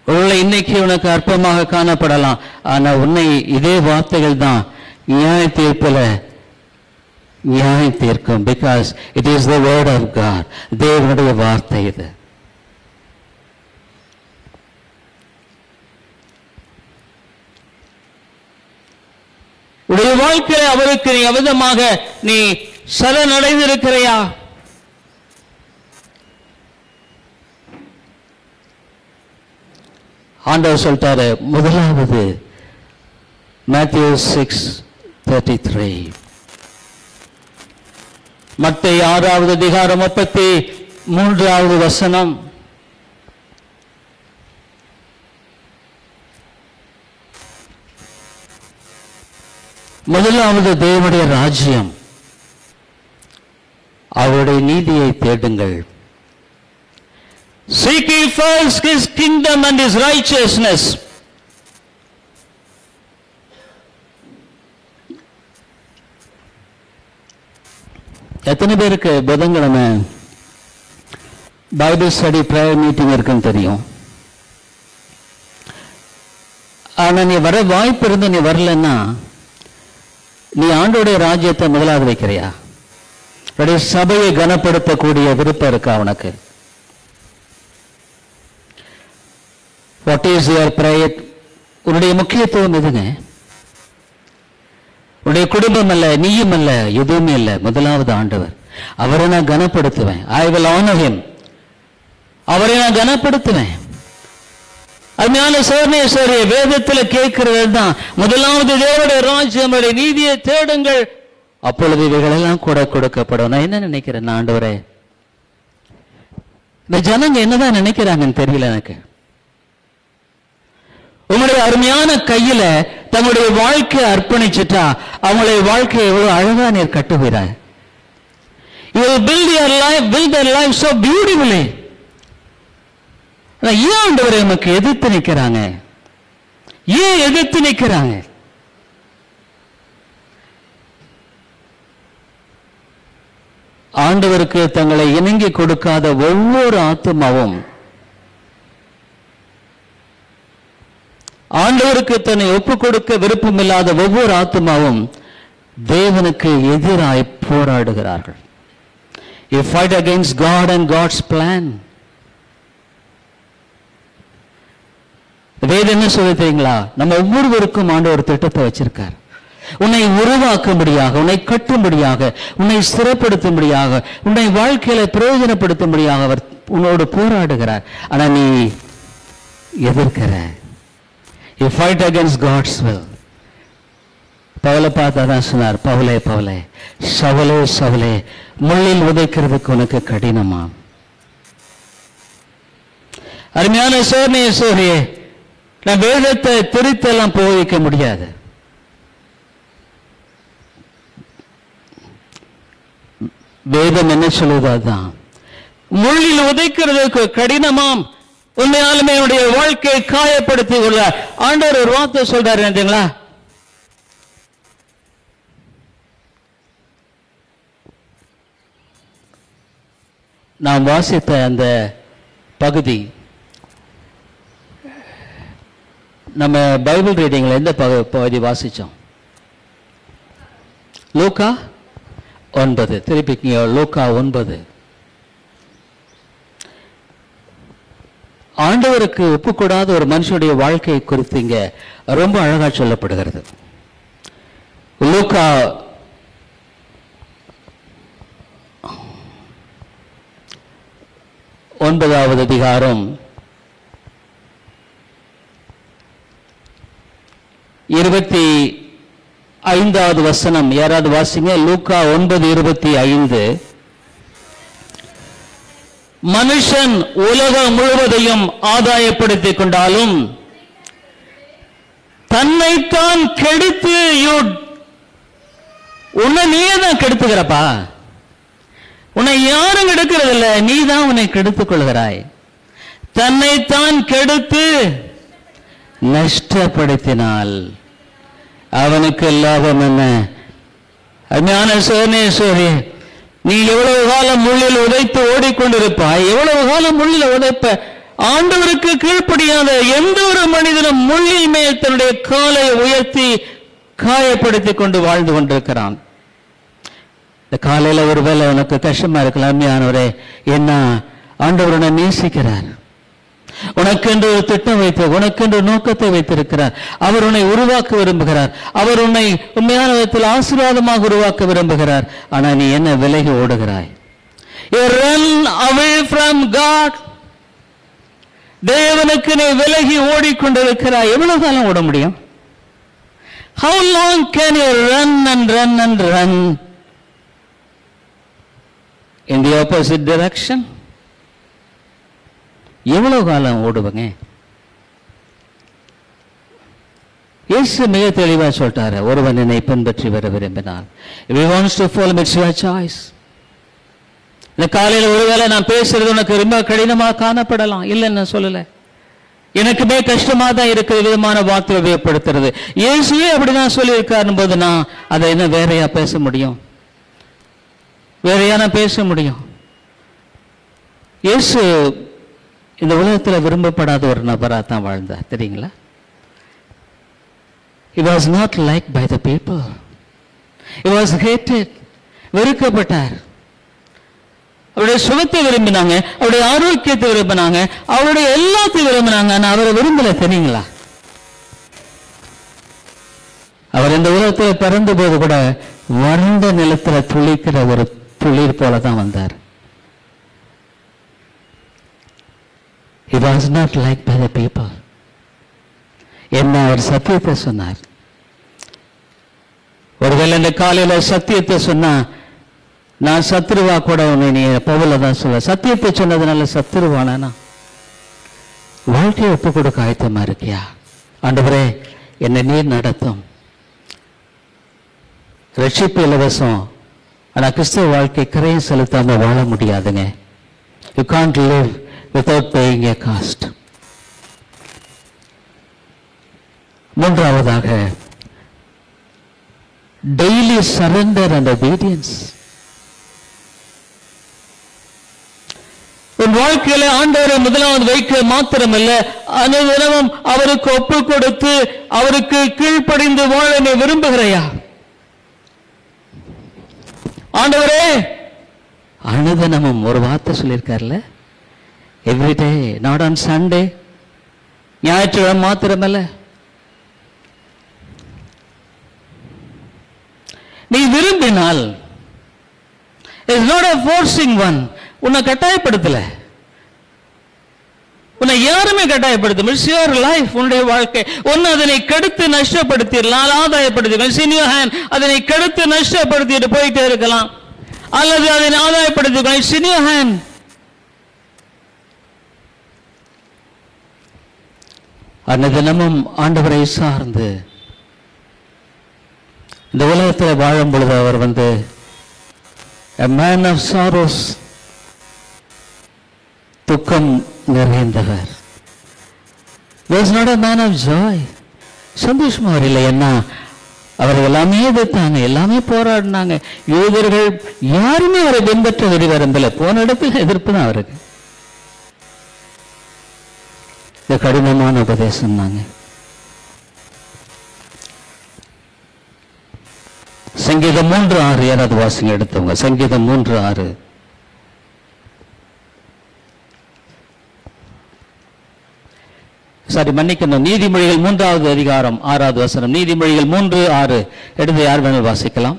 உங்களை இன்னைக்கு உனக்கு அற்பமாக காணப்படலாம். ஆனால் உன்னை இதே வார்த்தைகள் தான் நியாய தீர்ப்பில் நியாயம் தீர்க்கும். Because it is the word of God. தேவனுடைய வார்த்தை இது. உடைய வாழ்க்கையை அவருக்கு நீ அவிதமாக நீ சரணடைந்திருக்கிறையா? ஆண்டவர் சொல்லிட்டாரு. முதலாவது மேத்யூ 6:33, மத்தேயு 6வது அதிகாரம் 33வது வசனம். முதலாவது தேவனுடைய ராஜ்யம், அவருடைய நீதியை தேடுங்கள். Seek ye first his kingdom and his righteousness. எத்தனை பேருக்கு புதன்கிழமை பைபிள் ஸ்டடி ப்ரேயர் மீட்டிங் இருக்குன்னு தெரியும்? ஆனா நீ வர வாய்ப்பு இருந்து நீ வரலன்னா நீ ஆண்டோடைய ராஜ்யத்தை முதலாவது வைக்கிறியா? சபையை கனப்படுத்தக்கூடிய விருப்பம் இருக்கா உனக்கு? What is your prayer? உன்னுடைய முக்கியத்துவம் எதுங்க? உன்னுடைய குடும்பம் அல்ல, நீயும் அல்ல, எதுவுமே இல்லை. முதலாவது ஆண்டவர். அவரை நான் கனப்படுத்துவேன். I will honour him. அவரை நான் கனப்படுத்துவேன். அருமையான சோர்ணேஸ்வரி, வேதத்தில் கேட்கிறது தான் முதலாவது தேவனுடைய ராஜ்யம், நீதியை தேடுங்கள், அப்பொழுது இவைகளெல்லாம் கூட கொடுக்கப்படும். நான் என்ன நினைக்கிறேன் ஆண்டவரே, இந்த ஜனங்க என்னதான் நினைக்கிறாங்கன்னு தெரியல எனக்கு. உங்களுடைய அருமையான கையில தங்களுடைய வாழ்க்கையை அர்ப்பணிச்சுட்டா அவங்களுடைய வாழ்க்கையை எவ்வளவு அழகா நீர் கட்டுகிறாய். You will build their life so beautifully. ஏன் ஆண்டவரை நமக்கு எதிர்த்து நிற்கிறாங்க? ஏன் எதிர்த்து நிற்கிறாங்க? ஆண்டவருக்கு தங்களை இணங்கி கொடுக்காத ஒவ்வொரு ஆத்துமாவும், ஆண்டவருக்கு தன்னை ஒப்புக் கொடுக்க விருப்பம் இல்லாத ஒவ்வொரு ஆத்துமாவும் தேவனுக்கு எதிராய் போராடுகிறார்கள். You fight against God and God's plan. வேதம் என்ன சொல்லி தெரியுங்களா? நம்ம ஒவ்வொருவருக்கும் ஆண்டவர் ஒரு திட்டத்தை வச்சிருக்கார். உன்னை உருவாக்கும்படியாக, உன்னை கட்டும்படியாக, உன்னை ஸ்திரப்படுத்தும்படியாக, உன்னை வாழ்க்கையில பிரயோஜனப்படுத்தும்படியாக அவர் உன்னோடு போராடுகிறார். ஆனா நீ எதிர்க்கிற. You fight against God's will. பவுலை பார்த்தாதான் சொன்னார், பவுலே பவுலே, சவுலே சவுலே, முள்ளில் உதைக்கிறதுக்கு உனக்கு கடினமா? அருமையான சோர்னே சோரியே, நான் வேதத்தை திருத்தெல்லாம் போதிக்க முடியாது. வேதம் என்ன சொல்லுது? அதுதான். முள்ளில் உதைக்கிறதுக்கு கடினமாம். உண்மையாலுமே என்னுடைய வாழ்க்கையை காயப்படுத்தி கொள்ள ஆண்டவர் ஒரு வார்த்தை சொல்றாரு என்னங்களா? நாம் வாசித்த அந்த பகுதி நம்ம பைபிள் ரீடிங்ல எந்த பகுதி வாசிச்சோம்? லூக்கா 9. திருப்பி லூக்கா 9. ஆண்டவருக்கு ஒப்புக்கூடாத ஒரு மனுஷனுடைய வாழ்க்கையை குறித்து இங்க ரொம்ப அழகா சொல்லப்படுகிறது. லூக்கா 9வது அதிகாரம் 25வது வசனம். யாராவது வாசிங்க. லூக்கா 9:25. மனுஷன் உலகம் முழுவதையும் ஆதாயப்படுத்திக் கொண்டாலும் தன்னைத்தான் கெடுத்து, உன்னை நீயே தான் கெடுத்துக்கிறப்பா. உன்னை யாரும் கெடுக்கிறதில்ல, நீ தான் உன்னை கெடுத்துக் கொள்கிறாய். தன்னைத்தான் கெடுத்து நஷ்டப்படுத்தினால் அவனுக்கு லாபம் என்ன? அஞ்ஞான சோனேஸ்வரி, நீ எவ்வளவு காலம் முள்ளில் உதைத்து ஓடிக்கொண்டிருப்பாய்? எவ்வளவு காலம் முள்ளில் உதைப்ப? ஆண்டவருக்கு கீழ்ப்படியாத எந்த ஒரு மனிதனும் முள்ளில் மேல் தன்னுடைய காலை உயர்த்தி காயப்படுத்திக் கொண்டு வாழ்ந்து கொண்டிருக்கிறான். இந்த காலையில ஒருவேளை உனக்கு கஷ்டமா இருக்கலாம். அருமையானவரே, என்ன ஆண்டவர் உன்னை நேசிக்கிறார். உனக்கென்று ஒரு திட்டம் வைத்து, உனக்கென்று நோக்கத்தை வைத்திருக்கிறார். அவர் உன்னை உருவாக்க விரும்புகிறார். அவர் உன்னை உண்மையான விதத்தில் ஆசீர்வாதமாக உருவாக்க விரும்புகிறார். ஆனா நீ என்ன விலகி ஓடுகிறாய்? You run away from God. தேவனுக்கு நீ விலகி ஓடிக்கொண்டிருக்கிறாய். எவ்வளவு காலம் ஓட முடியும்? How long can you run and run and run in the opposite direction? எவ்வளவு காலம் ஓடுவங்க? இயேசு மிக தெளிவா சொல்லிட்டாரு, ஒருவன் என்னை பின்பற்றி வர விரும்பினார். If he wants to follow me, it's your choice. இந்த காலையில் ஒருவேளை நான் பேசுறது உனக்கு ரொம்ப கடினமா காணப்படலாம். இல்லைன்னு சொல்லல, எனக்குமே கஷ்டமா தான் இருக்கிற விதமான வார்த்தை உபயோகப்படுத்துறது. இயேசுவே அப்படிதான் சொல்லியிருக்காரு போது நான் அதை என்ன வேறையா பேச முடியும்? வேறையா நான் பேச முடியும்? இயேசு இந்த உலகத்தில் விரும்பப்படாத ஒரு நபராக தான் வாழ்ந்தார். தெரியுங்களா? He was not liked by the people. He was hated. வெறுக்கப்பட்டார். அவருடைய சுகத்தை விரும்பினாங்க, அவருடைய ஆரோக்கியத்தை விரும்பினாங்க, அவருடைய எல்லாத்தையும் விரும்பினாங்க. ஆனால் அவரை விரும்பல. தெரியுங்களா? அவர் இந்த உலகத்தில் பிறந்த போது கூட வறண்ட நிலத்தில் துளிக்கிற ஒரு துளிர் போல தான் வந்தார். He was not liked by the people. என்ன அவர் சத்தியத்தை சொன்னார். ஒருவேளை இந்த காலையில சத்தியத்தை சொன்னா நான் சத்துருவா கூட உன்னை நீ பவுல தான் சொல்ல. சத்தியத்தை சொன்னதுனால சத்துருவானா? வாழ்க்கையை ஒப்பு கொடுக்க ஆயத்தமா இருக்கியா? ஆண்டவரே, என்னை நீர் நடத்தும். ரட்சிப்பு இலவசம். ஆனா கிறிஸ்தவ வாழ்க்கை கரையை செலுத்தாம வாழ முடியாதுங்க. You can't live without paying a cost. மூன்றாவதாக, daily surrender and obedience. உன் வாழ்க்கையில ஆண்டவரை முதலாவது வைக்க மாத்திரமல்ல, அனுதினமும் அவருக்கு ஒப்பு கொடுத்து அவருக்கு கீழ்ப்படிந்து வாழ நீ விரும்புகிறாயா? ஆண்டவரே அனுதினமும் ஒரு வார்த்தை சொல்லியிருக்காருல்ல, எவ்ரிடே, நாட் ஆன் சண்டே, ஞாயிற்றுக்கிழமை மாத்திரமல்ல. நீ விரும்பினால், it's not a forcing one, உன்னை கட்டாயப்படுத்தல, உன்னை யாருமே கட்டாயப்படுத்தும். இட்ஸ் யுவர் லைஃப், உன்னுடைய வாழ்க்கை. ஒன்னு அதனை கெடுத்து நஷ்டப்படுத்திடலாம், ஆதாயப்படுத்திக்கலாம், அதனை கெடுத்து நஷ்டப்படுத்திட்டு போயிட்டே இருக்கலாம், அல்லது அதனை ஆதாயப்படுத்திக்கலாம். It's in your hand. அன்னதினமும் ஆண்டவரை சார்ந்து இந்த உலகத்தில் வாழும் பொழுது அவர் வந்து a man of sorrows, துக்கம் நிறைந்தவர். He was not a man of joy. சந்தோஷமா அவர் இல்லை. என்ன, அவர் எல்லாமே எதிர்த்தாங்க, எல்லாமே போராடினாங்க. யூதர்கள் யாருமே அவரை பின்பற்ற விரும்பல, போன இடத்துல எதிர்ப்பு தான் அவருக்கு. இந்த கடினமான உபதேசம் தாங்க. சங்கீதம் 3:6 யாராவது வாசிங்க எடுத்தவங்க. சங்கீதம் 3:6. சாரி, மன்னிக்கணும், நீதிமொழிகள் 3வது அதிகாரம் 6வது வசனம். நீதிமொழிகள் 3:6 எடுத்து யார் வேணாலும் வாசிக்கலாம்.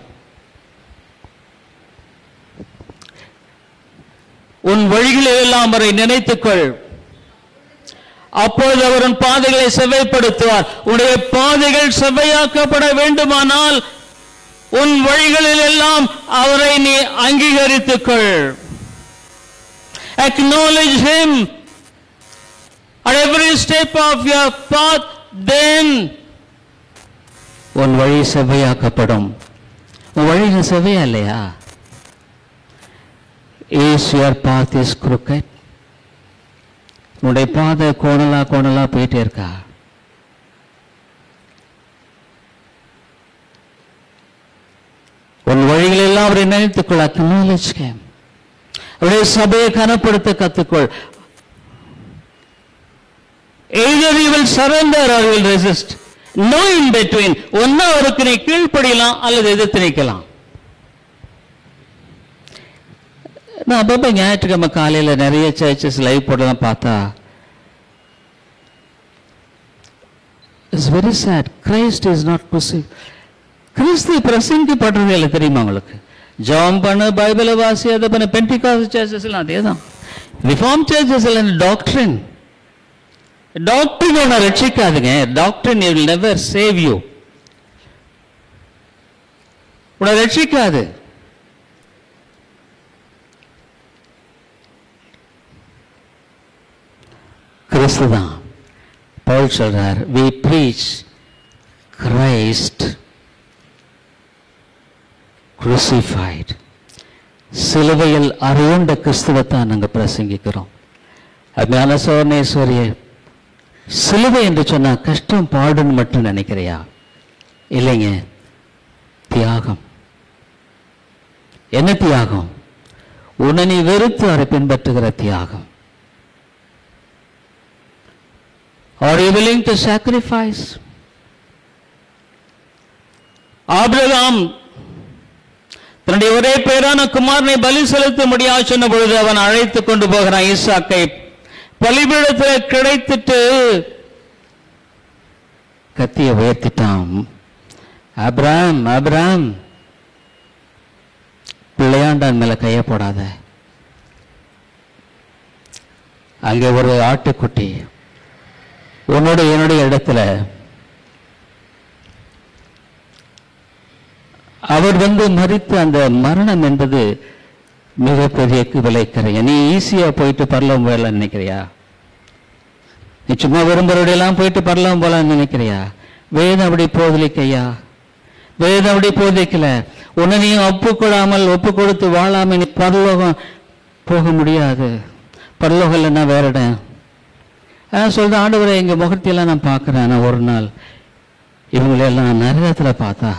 உன் வழிகளில் எல்லாம் அவரை நினைத்துக்கொள், அப்பொழுது அவர் உன் பாதைகளை செவ்வைப்படுத்துவார். உன்னுடைய பாதைகள் செவ்வையாக்கப்பட வேண்டுமானால் உன் வழிகளில் எல்லாம் அவரை நீ அங்கீகரித்துக்கொள். Acknowledge him at every step of your path, then உன் வழி செவ்வையாக்கப்படும். உன் வழி செவ்வையா இல்லையா? Is your path is crooked? உன்னுடைய பாதை கோணலா போயிட்டே இருக்கா? உன் வழிகள் எல்லாம் அவரை நினைத்துக்கொள். acknowledge him. அவருடைய சபையை கனப்படுத்த கத்துக்கொள். either you will surrender or you will resist. no in between. ஒன்னா அவருக்கு நீ கீழ்ப்படியலாம் அல்லது எதிர்த்து நிற்கலாம். நான் அப்பப்ப ஞாயிற்றுக்கிழமை காலையில் நிறைய சர்ச்சஸ் லைவ் போடலாம் பார்த்தா, it's very sad. Christ is not passive. கிறிஸ்து பிரசங்கிப்படுறது இல்லை, தெரியுமா உங்களுக்கு? ஜெபம் பண்ண, பைபிளை வாசி, அதை பண்ண. பென்டிகாஸ்ட் சர்ச்சஸ் எல்லாம் அதே தான். ரிஃபார்ம் சர்ச்சஸ் எல்லாம் டாக்ட்ரின். டாக்ட்ரின் ஒன்று ரட்சிக்காதுங்க. Doctrine will never save you. உன்னை ரட்சிக்காது. கிறிஸ்து தான். பவுல் சொல்றார், we preach Christ crucified. சிலுவையில் அறையுண்ட கிறிஸ்துவத்தான் நாங்கள் பிரசங்கிக்கிறோம். அருமையான சோர்ணேஸ்வரியே, சிலுவை என்று சொன்னா கஷ்டம் பாடுன்னு மட்டும் நினைக்கிறியா? இல்லைங்க, தியாகம். என்ன தியாகம்? உன்னை நீ வெறுத்து அவரை பின்பற்றுகிற தியாகம். Are you willing to sacrifice? Abraham தன்னுடைய ஒரே பேரான குமாரனை பலி செலுத்த முடியாது சொன்ன பொழுது அவன் அழைத்து கொண்டு போகிறான் ஈசாக்கை. பலிபீடத்தில் கிடைத்துட்டு கத்தியை உயர்த்திட்டான். ஆபிரகாம், ஆபிரகாம், பிள்ளையாண்டான் மேல கைய போடாத. அங்கே ஒரு ஆட்டுக்குட்டி என்னுடைய இடத்துல அவர் மரித்த அந்த மரணம் என்பது மிகப்பெரிய விலைக்கரையா. நீ ஈஸியா போயிட்டு பரலோகம் போயிடலாம் நினைக்கிறியா? நீ சும்மா விரும்புறோடையெல்லாம் போயிட்டு பரலோகம் போலான்னு நினைக்கிறியா? வேதம் அப்படி போதிக்கலையா? வேதம் அப்படி போதிக்கல. உன்னை நீ ஒப்பு கொடுத்து வாழாம நீ பரலோகம் போக முடியாது. பரலோகம் இல்லைன்னா வேற இடம். சொல்ற ஆண்டவரை எங்க முகத்தையெல்லாம் நான் பார்க்கிறேன். நான் ஒரு நாள் இவங்களெல்லாம் நரகத்துல பார்த்தா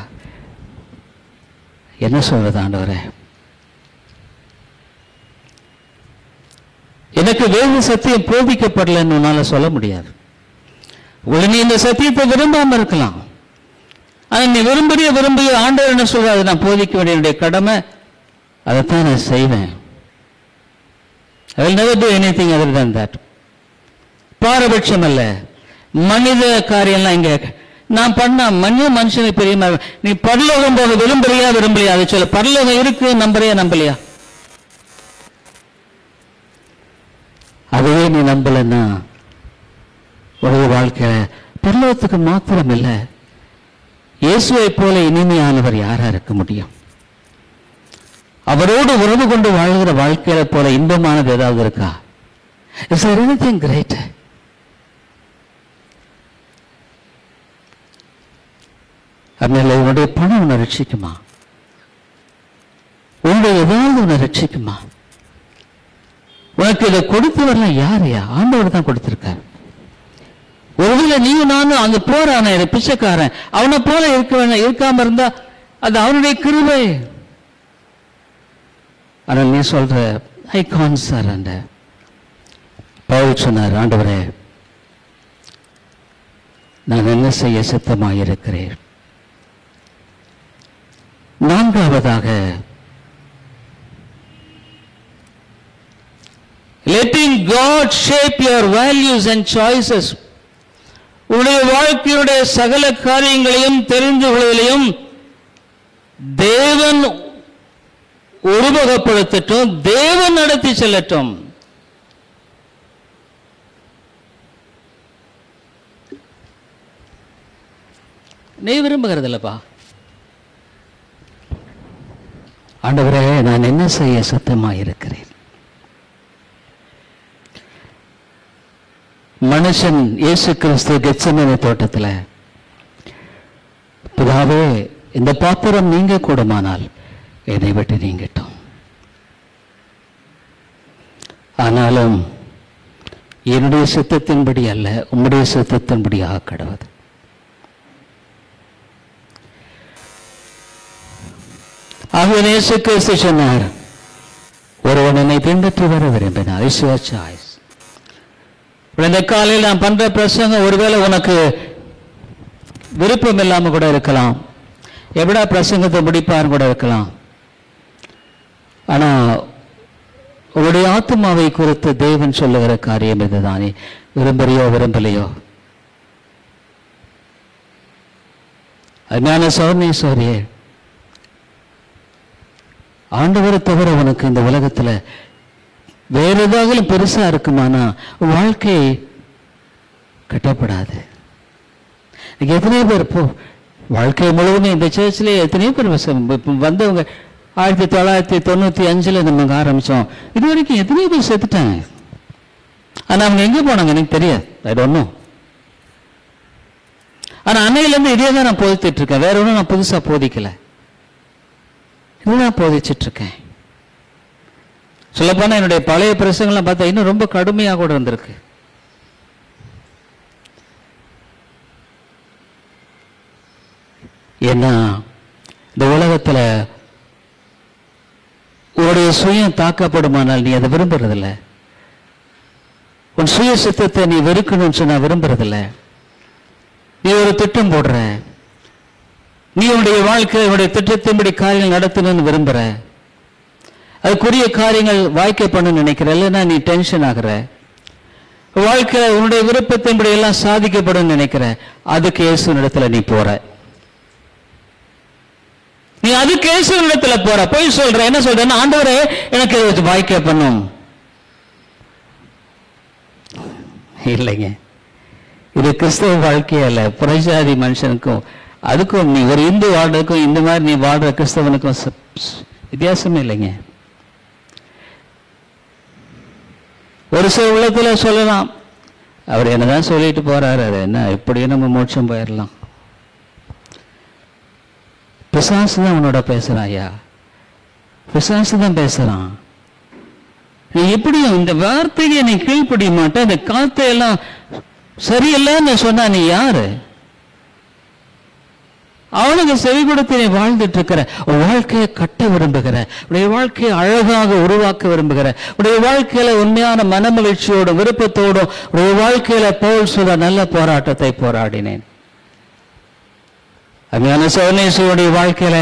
என்ன சொல்றது ஆண்டவரே? எனக்கு வேறு சத்தியம் போதிக்கப்படலன்னு உன்னால சொல்ல முடியாது. நீ இந்த சத்தியத்தை விரும்பாம இருக்கலாம். ஆனா நீ விரும்பிய ஆண்டவர் என்ன சொல்றாரு? நான் போதிக்க வேண்டிய கடமை அதைத்தான் நான் செய்வேன். I will never do anything other than that. பாரபட்சம் அல்ல, மனித காரியம்லாம் இங்க நான் பண்ண மனுஷனுக்கு பெரிய. நீ பரலோகம் போக விரும்பலையா? அதை சொல்ல. பரலோகம் இருக்கு, நம்பலையா? அதுவே நீ நம்பலன்னா உடைய வாழ்க்கை பரலோகத்துக்கு மாத்திரம் இல்லை, இயேசுவை போல இனிமையானவர் யாரா இருக்க முடியும்? அவரோடு உறவு கொண்டு வாழ்கிற வாழ்க்கையில போல இன்பமானது ஏதாவது இருக்கா? Is there anything great? அதனால உன்னுடைய பணம் உன்னை ரட்சிக்குமா? உன்னுடைய ஏதாவது உன்னை ரட்சிக்குமா? உனக்கு இதை கொடுத்தவரெல்லாம் யாரையா? ஆண்டவர் தான் கொடுத்திருக்காரு. ஒருவேளை நீயும் நானும் அங்க போறான பிச்சைக்காரன், அவனை போல இருக்காம இருந்தா அது அவனுடைய கிருபை. ஆனால் நீ சொல்ற ஐ கான் சார் அந்த பவுல் சொன்னார், ஆண்டவரே நான் என்ன செய்ய சித்தமாயிருக்கிறேன். நான்காவதாக, letting God shape your values and choices. உன்னுடைய வாழ்க்கையுடைய சகல காரியங்களையும் தெரிந்து கொள்வதிலையும் தேவன் உருவகப்படுத்தட்டும், தேவன் நடத்தி செல்லட்டும். நீ விரும்புகிறது இல்லப்பா. ஆண்டவரே நான் என்ன செய்ய சத்தமாயிருக்கிறேன். மனுஷன் இயேசு கிறிஸ்து கெத்செமனே தோட்டத்தில், பிதாவே இந்த பாத்திரம் நீங்க கூடுமானால் என்னை விட்டு நீங்கட்டும், ஆனாலும் என்னுடைய சித்தத்தின்படி அல்ல உம்முடைய சித்தத்தின்படி ஆக்கடவது. ஆகவே இயேசு கிறிஸ்து சொன்னார், ஒருவன் என்னை பின்பற்றி வர விரும்பினார். It's your choice. இந்த காலையில் நான் பண்ற பிரசங்கம் ஒருவேளை உனக்கு விருப்பம் இல்லாம கூட இருக்கலாம், எப்படா பிரசங்கத்தை முடிப்பார் கூட இருக்கலாம். ஆனா உங்களுடைய ஆத்மாவை குறித்து தேவன் சொல்லுகிற காரியம் இதுதானே. விரும்புறியோ விரும்பலையோ, அருமையான சௌர்ணேஸ்வரியே, ஆண்டவரை தவிர உனக்கு இந்த உலகத்துல வேற ஏதாவது பெருசா இருக்குமானா வாழ்க்கை கட்டப்படாது. எத்தனையோ பேர் இப்போ வாழ்க்கை முழுவதுமே இந்த சர்ச்சில் எத்தனையோ பேர் வந்தவங்க 1995 நம்ம ஆரம்பிச்சோம், இது வரைக்கும் எத்தனையோ பேர் செத்துட்டாங்க. ஆனா அவங்க எங்க போனாங்க எனக்கு தெரியாது, ஐ டோன்ட் நோ. ஆனா அன்னையிலேருந்து இதே தான் நான் போதித்துட்டு இருக்கேன், வேற ஒன்றும் நான் புதுசா போதிக்கல, இதுதான் போதிச்சுட்டு இருக்கேன். சொல்லப்போனா என்னுடைய பழைய பிரசங்கள்லாம் பார்த்தா இன்னும் ரொம்ப கடுமையாக கூட இருந்திருக்கு. ஏன்னா இந்த உலகத்துல உன்னுடைய சுயம் தாக்கப்படுமானால் நீ அதை விரும்புறதில்ல. உன் சுய சித்தத்தை நீ வெறுக்கணும்னு சொன்னா விரும்புறதில்ல. நீ ஒரு திட்டம் போடுற, நீ உன்னுடைய வாழ்க்கையில் உன்னுடைய திட்டத்தின்படி காரியங்கள் நடத்தணும்னு விரும்புற, அதுக்குரிய காரியங்கள் வாய்க்கப்படணும்னு நினைக்கிற, இல்லைன்னா நீ டென்ஷன் ஆகிற. வாழ்க்கையில் உன்னுடைய விருப்பத்தின்படி எல்லாம் சாதிக்கப்படும் நினைக்கிற, அதுக்கு இயேசு இடத்துல நீ போற. நீ அதுக்கு இயேசு இடத்துல போற, போய் சொல்ற, என்ன சொல்ற, ஆண்டவரே எனக்கு வாய்க்கப்படணும். இல்லைங்க, இது கிறிஸ்தவ வாழ்க்கையே அல்ல. புறஜாதி மனுஷனுக்கும் அதுக்கும் நீ ஒரு இந்து வாழ்றதுக்கும் இந்த மாதிரி நீ வாழ்ற கிறிஸ்தவனுக்கும் வித்தியாசமே இல்லைங்க. ஒரு சில உள்ளத்துல சொல்லலாம், அவர் என்னதான் சொல்லிட்டு போறாரு, அது என்ன இப்படியே நம்ம மோட்சம் போயிடலாம். பிசாசு தான் உன்னோட பேசுறான் ஐயா, பிசாசு தான் பேசுறான். நீ எப்படியும் இந்த வார்த்தையை நீ கீழ்ப்படிய மாட்டேன், இந்த காத்தை எல்லாம் சரியில்லைன்னு சொன்னா நீ யாரு? அவனுக்கு செவி கொடுத்து நீ வாழ்ந்துட்டு இருக்கிற, வாழ்க்கையை கட்ட விரும்புகிற, உடைய வாழ்க்கையை அழகாக உருவாக்க விரும்புகிற, உடைய வாழ்க்கையில உண்மையான மனமகிழ்ச்சியோடும் விருப்பத்தோடும் உடைய வாழ்க்கையில பவுல் சொல்ற நல்ல போராட்டத்தை போராடினேன். அருமையான சௌர்ணேஸ்வருடைய வாழ்க்கையில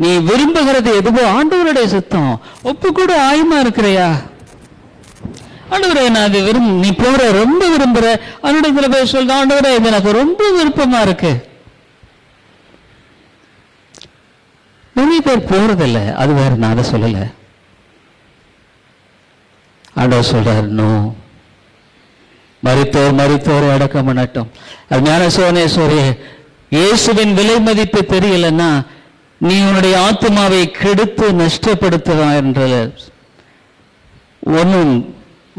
நீ விரும்புகிறது எதுவோ ஆண்டவருடைய சித்தம் ஒப்பு கூட ஆயமா இருக்கிறையா? ஆண்டவரே நான் அது நீ போற ரொம்ப விரும்புற அவனிடத்துல போய் சொல்ற, ஆண்டவரே இது எனக்கு ரொம்ப விருப்பமா இருக்கு. நிறைய பேர் போறதில்லை, அது வேற, நான் அதை சொல்லல. ஆண்டவர் சொல்றாரு, நோ, மரித்தோரை அடக்கம் பண்ணட்டும். ஞான சோனேஸ்வரி, இயேசுவின் விலை மதிப்பு தெரியலன்னா நீ உன்னுடைய ஆத்மாவை கெடுத்து நஷ்டப்படுத்துவா என்ற ஒன்றும்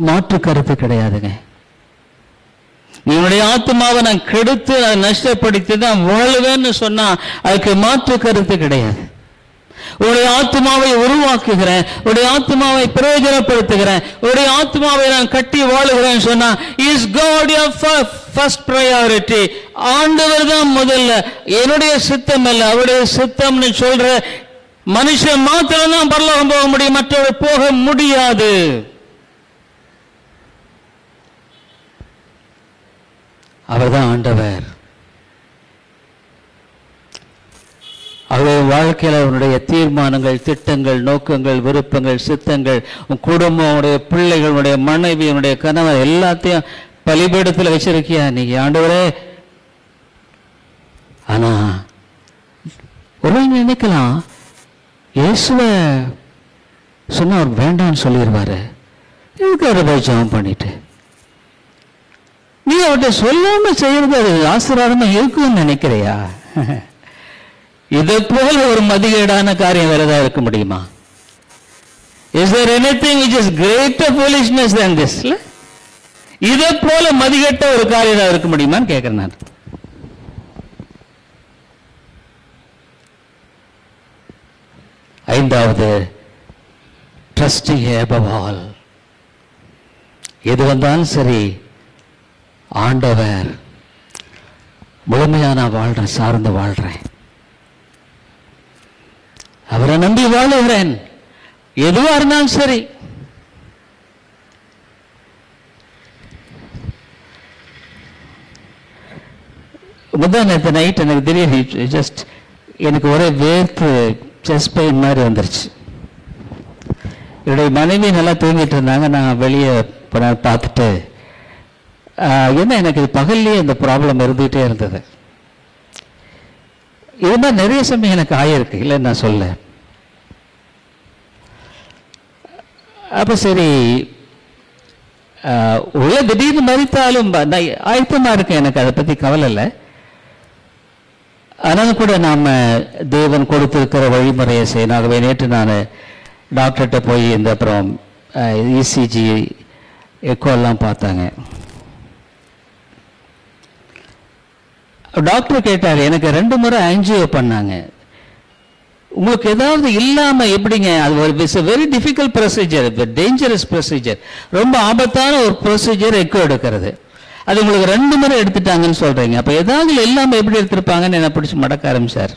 மாற்று கருத்து கிடையாதுங்க. நீ உன்னுடைய ஆத்மாவை நான் கெடுத்து நஷ்டப்படுத்தி தான் வாழுவேன்னு சொன்னா அதுக்கு மாற்று கருத்து கிடையாது. உன்னுடைய ஆத்மாவை உருவாக்குகிறேன், உன்னுடைய ஆத்மாவை பிரயோஜனப்படுத்துகிறேன், உன்னுடைய ஆத்மாவை நான் கட்டி வாழுகிறேன் சொன்னா, is God your first priority. ஆண்டவர் தான் முதல்ல, என்னுடைய சித்தம் அல்ல, அவருடைய சித்தம்னு சொல்ற மனுஷன் மாத்திரம் தான் பரலோகம் போக முடியும், மற்றவர் போக முடியாது. அவர்தான் ஆண்டவர். அவருடைய வாழ்க்கையில் அவனுடைய தீர்மானங்கள், திட்டங்கள், நோக்கங்கள், விருப்பங்கள், சித்தங்கள், உன் குடும்பம், உடைய பிள்ளைகள், உடைய மனைவி, உன்னுடைய கணவர் எல்லாத்தையும் பலிபீடத்தில் வச்சிருக்கியா நீ ஆண்டவரே? ஆனா ஒரு நினைக்கலாம், இயேசுவ சொன்னா அவர் வேண்டான்னு சொல்லிடுவாரு, இதுக்கு அவரை போய் ஜெபம் பண்ணிட்டு நீ அவர்கிட்ட சொல்லாம செய்யறது அது ஆசீர்வாதமா இருக்குன்னு நினைக்கிறியா? இதை போல ஒரு மதிகேடான காரியம் வேற ஏதாவது இருக்க முடியுமா? Is there anything which is greater foolishness than this? இதை போல மதிகேட்ட ஒரு காரியம் ஏதாவது இருக்க முடியுமான்னு கேட்கிறேன் நான். ஐந்தாவது, trusting above all. எது வந்தாலும் சரி, ஆண்டவர் முழுமையா நான் வாழ்றேன், சார்ந்து வாழ்றேன், அவரை நம்பி வாழுகிறேன், எதுவா இருந்தாலும் சரி. நேற்று நைட் எனக்கு திடீர்னு ஜஸ்ட் எனக்கு ஒரே வேர்த்து செஸ்ட் பெயின் மாதிரி வந்துருச்சு. என்னுடைய மனைவி நல்லா தூங்கிட்டு இருந்தாங்க, நான் வெளியே பார்த்துட்டு என்ன எனக்கு பகல்லையே இந்த ப்ராப்ளம் இருந்துகிட்டே இருந்தது. இதுதான் நிறைய சமயம் எனக்கு ஆயிருக்கு, இல்லைன்னு நான் சொல்ல. அப்ப சரி, உள்ள திடீர்னு மறித்தாலும் ஆயத்தமா இருக்கேன், எனக்கு அதை பத்தி கவலை இல்லை. ஆனாலும் கூட நாம தேவன் கொடுத்திருக்கிற வழிமுறையை செய்யணும். ஆகவே நேற்று நான் டாக்டர்கிட்ட போய் இந்த அப்புறம் இசிஜி எக்கோ எல்லாம் பார்த்தாங்க. டாக்டர் கேட்டார், எனக்கு 2 முறை ஆன்ஜியோ பண்ணாங்க, உங்களுக்கு ஏதாவது இல்லாம எப்படிங்க? அது ஒரு very difficult procedure, dangerous procedure, ரொம்ப ஆபத்தான ஒரு ப்ரொசீஜர் எக்கோ எடுக்கிறது. அது உங்களுக்கு 2 முறை எடுத்துட்டாங்கன்னு சொல்றீங்க, அப்ப ஏதாவது இல்லாம எப்படி எடுத்திருப்பாங்கன்னு என்ன பிடிச்சி மடக்க ஆரம்பிச்சார்.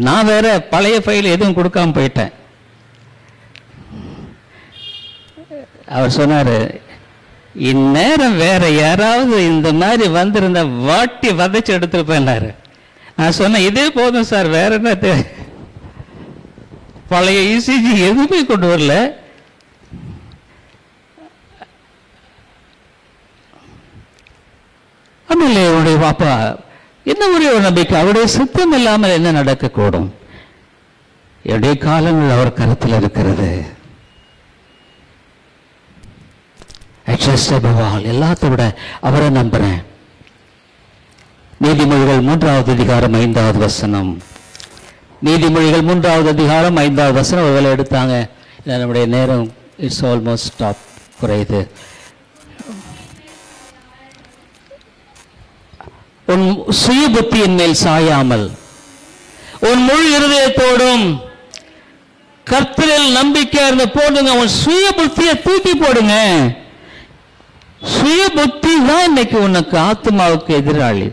நான் வேற பழைய ஃபைல் எதுவும் கொடுக்காம போயிட்டேன். அவர் சொன்னாரு, இந்நேரம் வேற யாராவது இந்த மாதிரி வந்திருந்த வாட்டி வதைச்சு எடுத்துருப்பேன்னாரு. நான் சொன்னேன், இதே போதும் சார், வேற என்ன, பழைய இசிஜி எதுவுமே கொண்டு வரல. ஆಮೇಲೆ அவருடைய பாப்பா என்ன ஒரே ஒரு நம்பிக்கை, அவருடைய சித்தம் இல்லாமல் என்ன நடக்கக்கூடும்? என்னுடைய காலங்கள் அவர் கருத்தில் இருக்கிறது. எல்லாத்தை விட அவரை நம்புறேன். நீதிமொழிகள் 3வது அதிகாரம் 5வது வசனம். நீதிமொழிகள் 3வது அதிகாரம் 5வது வசனம் ஒருவேளை எடுத்தாங்க. நம்முடைய நேரம் இட்ஸ் ஆல்மோஸ்ட் ஸ்டாப், குறையுது. உன் சுய புத்தியின் மேல் சாயாமல் உன் முழு இருதயத்தோடும் கர்த்தரில் நம்பிக்கை இருந்த போடுங்க. உன் சுய புத்தியை தூக்கி போடுங்க. சுய புத்தி தான் இன்னைக்கு உனக்கு ஆத்மாவுக்கு எதிராளி.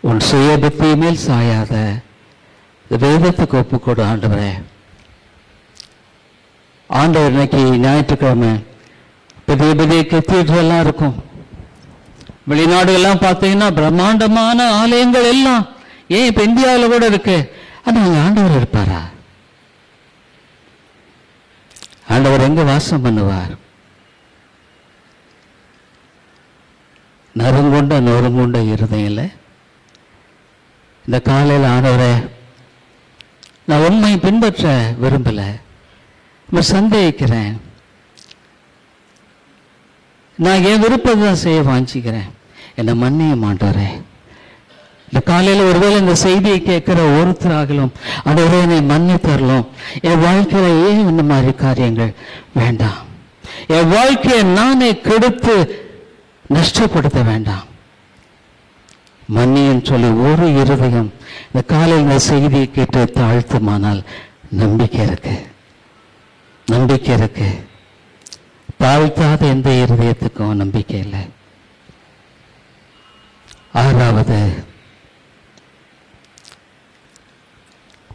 உன் சுய புத்தி மேல் சாயாத வேதத்துக்கு ஒப்புக்கொடு. ஆண்டவரே, ஆண்டவர் இன்னைக்கு ஞாயிற்றுக்கிழமை பெரிய பெரிய கத்தீட்ரெல்லாம் இருக்கும், வெளிநாடுகள்லாம் பார்த்தீங்கன்னா பிரம்மாண்டமான ஆலயங்கள் எல்லாம், ஏன் இப்ப இந்தியாவில் கூட இருக்கு. ஆனா ஆண்டவர் இருப்பாரா? ஆண்டவர் எங்க வாசம் பண்ணுவார்? நொறுங்குண்ட இருதயம். இந்த காலையில் ஆண்டவரே, நான் உண்மை பின்பற்ற விரும்பல, சந்தேகிக்கிறேன், நான் என் விருப்பத்தை தான் செய்ய வாஞ்சிக்கிறேன், என்னை மன்னிய மாட்டாரே. இந்த காலையில் ஒருவேளை இந்த செய்தியை கேட்கிற ஒருத்தராகலும் ஆண்டவரே என்னை மன்னித்தரலும். என் வாழ்க்கையில ஏன் இந்த மாதிரி காரியங்கள் வேண்டாம். என் வாழ்க்கையை நானே கெடுத்து நஷ்டப்படுத்த வேண்டாம். மன்னின்னு சொல்லி ஒரு இருதயம் இந்த காலையில் இந்த செய்தியை கேட்டு தாழ்த்துமானால் நம்பிக்கை இருக்கு. தாழ்த்தாத எந்த இருதயத்துக்கும் நம்பிக்கை இல்லை. ஆறாவது,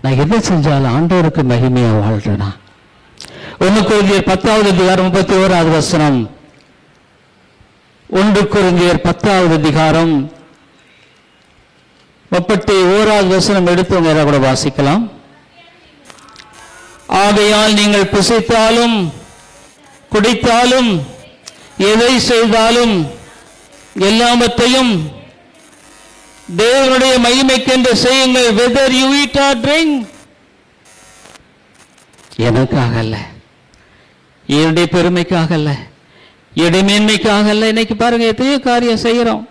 நான் என்ன செஞ்சாலும் ஆண்டவருக்கு மகிமையா வாழ்றேனா? 1 கொரிந்தியர் 10வது அதிகாரம் 31வது வசனம். 1 கொரிந்தியர் 10வது அதிகாரம் 31வது வசனம் எடுத்து கூட வாசிக்கலாம். ஆகையால் நீங்கள் புசித்தாலும் குடித்தாலும் எதை செய்தாலும் எல்லாவற்றையும் தேவனுடைய மகிமைக்கென்று செய்யுங்கள். whether you eat or drink. எனக்காக அல்ல, என்னுடைய பெருமைக்காக அல்ல, என்னுடைய மேன்மைக்காக அல்ல. இன்னைக்கு பாருங்க, எத்தனையோ காரியம் செய்யறோம்,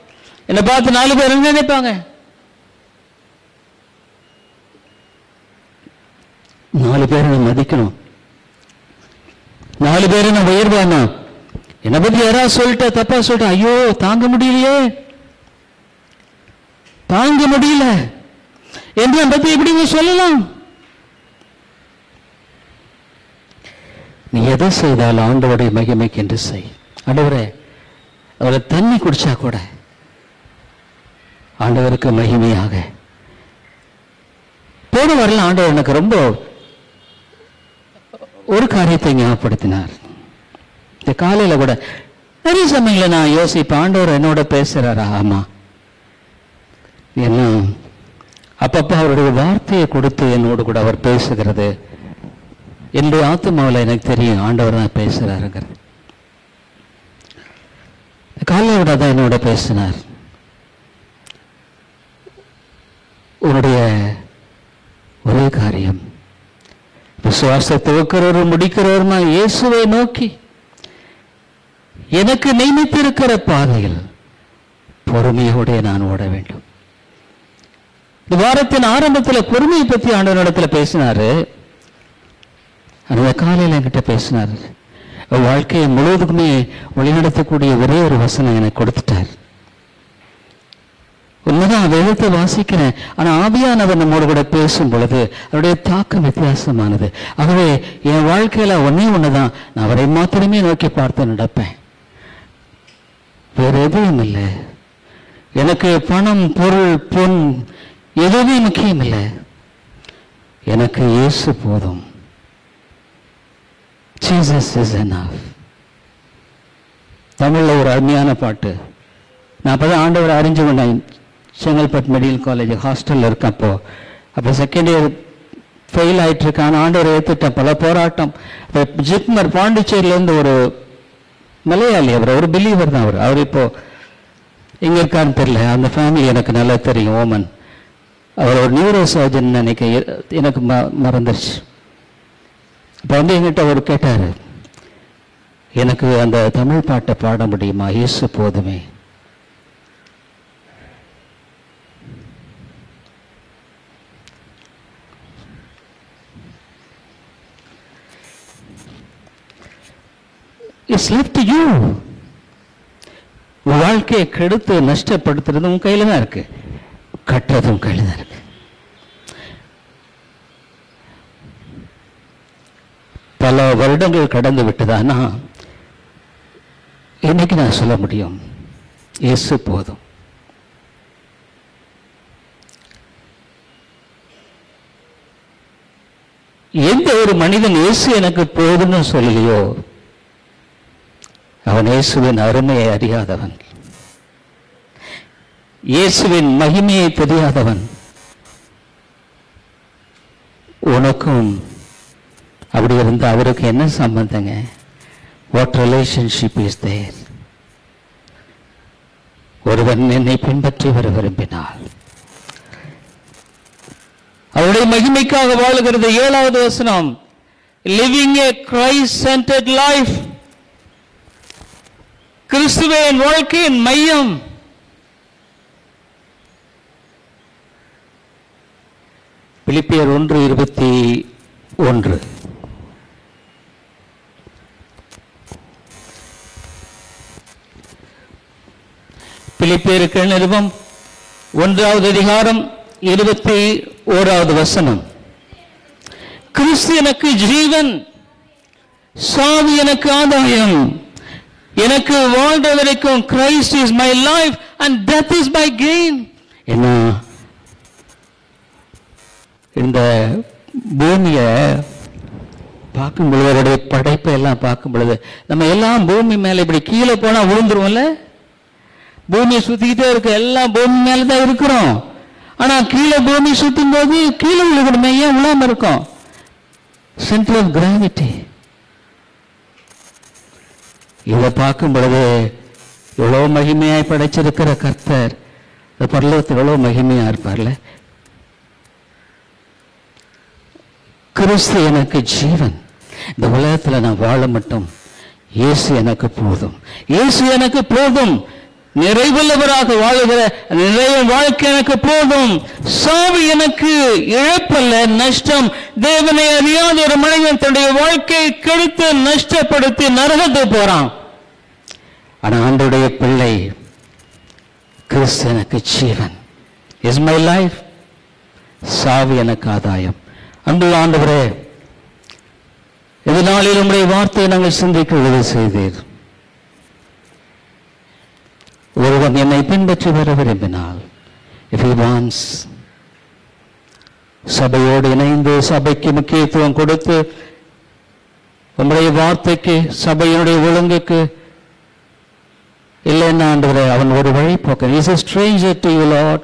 என்னை பார்த்து 4 பேர் என்ன நினைப்பாங்க? 4 பேரை நான் மதிக்கணும், 4 பேரை நான் உயர்வானா? என்னை பத்தி யாராவது சொல்லிட்ட, தப்பா சொல்லிட்ட, ஐயோ தாங்க முடியலையே, தாங்க முடியல என்று பத்தி எப்படி சொல்லலாம்? நீ எதை செய்தாலும் ஆண்டவருடைய மகிமைக்கு என்று செய். ஆண்டவரே, அவரை தண்ணி குடிச்சா கூட ஆண்டவருக்கு மகிமையாக போன வரல. ஆண்டவர் எனக்கு ரொம்ப ஒரு காரியத்தை ஞாபகப்படுத்தினார். இந்த காலையில கூட நிறைய சமயங்கள நான் யோசிப்பேன், ஆண்டவர் என்னோட பேசுறாரா? ஆமா, என்ன அப்பப்ப அவருடைய வார்த்தையை கொடுத்து என்னோடு கூட அவர் பேசுகிறது. என்னுடைய ஆத்மாவில் எனக்கு தெரியும் ஆண்டவர் தான் பேசுறாருங்கிறது. காலையோட தான் என்னோட பேசினார். உன்னுடைய ஒரே காரியம், விசுவாசத்தை துவக்கிறவரும் முடிக்கிறவருமா இயேசுவை நோக்கி எனக்கு நியமித்திருக்கிற பாதையில் பொறுமையோட நான் ஓட வேண்டும். இந்த வாரத்தின் ஆரம்பத்தில் பொறுமையை பற்றி ஆண்டவரிடத்தில் பேசினாரு. அந்த காலையில் என்கிட்ட பேசினார். வாழ்க்கையை முழுவதுக்குமே வழிநடத்தக்கூடிய ஒரே ஒரு வசனம் எனக்கு கொடுத்துட்டார். உண்மைதான், வேதத்தை வாசிக்கிறேன், ஆனா ஆவியானவர் நம்மோடு கூட பேசும் பொழுது அவருடைய தாக்கம் வித்தியாசமானது. ஆகவே என் வாழ்க்கையில ஒண்ணுதான், நான் அவரை மாத்திரமே நோக்கி பார்த்து நடப்பேன், வேற எதுவும் இல்லை. எனக்கு பணம், பொருள், பொன் எதுவுமே முக்கியம் இல்லை. எனக்கு இயேசு போதும். Jesus is enough. தமிழ்ல ஒரு அருமையான பாட்டு. நான் அப்பதான் ஆண்டவரை அறிஞ்சு கொண்டேன். செங்கல்பட்டு மெடிக்கல் காலேஜ் ஹாஸ்டல்ல இருக்கப்போ, அப்போ செகண்ட் இயர் ஃபெயில் ஆயிட்டு இருக்கான். ஆண்டவரை ஏற்றுட்டேன், பல போராட்டம். ஜிப்மர் பாண்டிச்சேரியிலேருந்து ஒரு மலையாளி, அவர் ஒரு பிலீவர் தான். அவர் இப்போ எங்க இருக்கான்னு தெரியல. அந்த ஃபேமிலி எனக்கு நல்லா தெரியும், ஓமன். அவர் ஒரு நியூரோ சர்ஜன் நினைக்க, எனக்கு மறந்துருச்சு. இப்போ எங்கிட்ட அவர் கேட்டார், எனக்கு அந்த தமிழ் பாட்டை பாட முடியுமா, இயேசு போதுமே. It's left to you. வாழ்க்கையை கெடுத்து நஷ்டப்படுத்துறது உன் கையில தான் இருக்கு, கட்டுறதும் கையில தான் இருக்கு. பல வருடங்கள் கடந்து விட்டதானா இன்னைக்கு நான் சொல்ல முடியும், இயேசு போதும். எந்த ஒரு மனிதன் இயேசு எனக்கு போதும்னு சொல்லலையோ, அவன் இயேசுவின் அருமையை அறியாதவன். இயேசுவின் மகிமையை தெரியாதவன் உனக்கும் அப்படி இருந்த அவருக்கு என்ன சம்பந்தங்க? What relationship is there? ஒருவன் என்னை பின்பற்றி வர விரும்பினால் அவருடைய மகிமைக்காக வாழுகிறது. 7வது வசனம், லிவிங் ஏ கிரைஸ்ட் சென்டர்ட் லைஃப். கிறிஸ்துவின் வாழ்க்கையின் மையம். பிலிப்பியர் 1:21. பிலிப்பியருக்கு நிருபம் 1வது அதிகாரம் 21வது வசனம். கிறிஸ்து எனக்கு ஜீவன், சாவு எனக்கு ஆதாயம். எனக்கு வாழ்ந்த வரைக்கும் Christ is my life and death is my gain. என்ன இந்த பூமியை பார்க்கும் பொழுது, அவருடைய படைப்பை எல்லாம் பார்க்கும் பொழுது, நம்ம எல்லாம் பூமி மேல இப்படி கீழே போனா விழுந்துருவோம்ல. பூமியை சுத்திக்கிட்டே இருக்க, எல்லாம் பூமி மேலதான் இருக்கிறோம். ஆனா கீழே பூமி சுத்தும் போது கீழே விழுகணுமே, ஏன் விழாம இருக்கும்? Centre of gravity. இதை பார்க்கும் பொழுது எவ்வளவு மகிமையாய் படைச்சிருக்கிற கர்த்தர் பரலோகத்தில் எவ்வளவு மகிமையா இருப்பார்ல. கிறிஸ்து எனக்கு ஜீவன். இந்த உலகத்தில் நான் வாழ மட்டும் இயேசு எனக்கு போதும், இயேசு எனக்கு போதும். நிறைவுள்ளவராக வாழுகிற நிறைவு வாழ்க்கை எனக்கு போதும். சாவு எனக்கு இழப்பல்ல, நஷ்டம். தேவனை அறியாத ஒரு மனிதன் தன்னுடைய வாழ்க்கையை கெடுத்து நஷ்டப்படுத்தி நரகத்தை போறான். ஆனா ஆண்டவருடைய பிள்ளை, கிறிஸ்து எனக்கு ஜீவன், இஸ் மை லைஃப். சாவு எனக்கு ஆதாயம். அன்புள்ள ஆண்டவரே, இதனாலே உம்முடைய வார்த்தையை நாங்கள் சிந்திக்க உதவி செய்தீர். ஒருவன் என்னை பின்பற்றி வர விரும்பினால், if he wants, சபையோடு இணைந்து சபைக்கு முக்கியத்துவம் கொடுத்து உம்முடைய வார்த்தைக்கு, சபையினுடைய ஒழுங்குக்கு இல்லைன்னா ஆண்டவரே, அவன் ஒரு வழிபோக்கன். He is a stranger to you, Lord.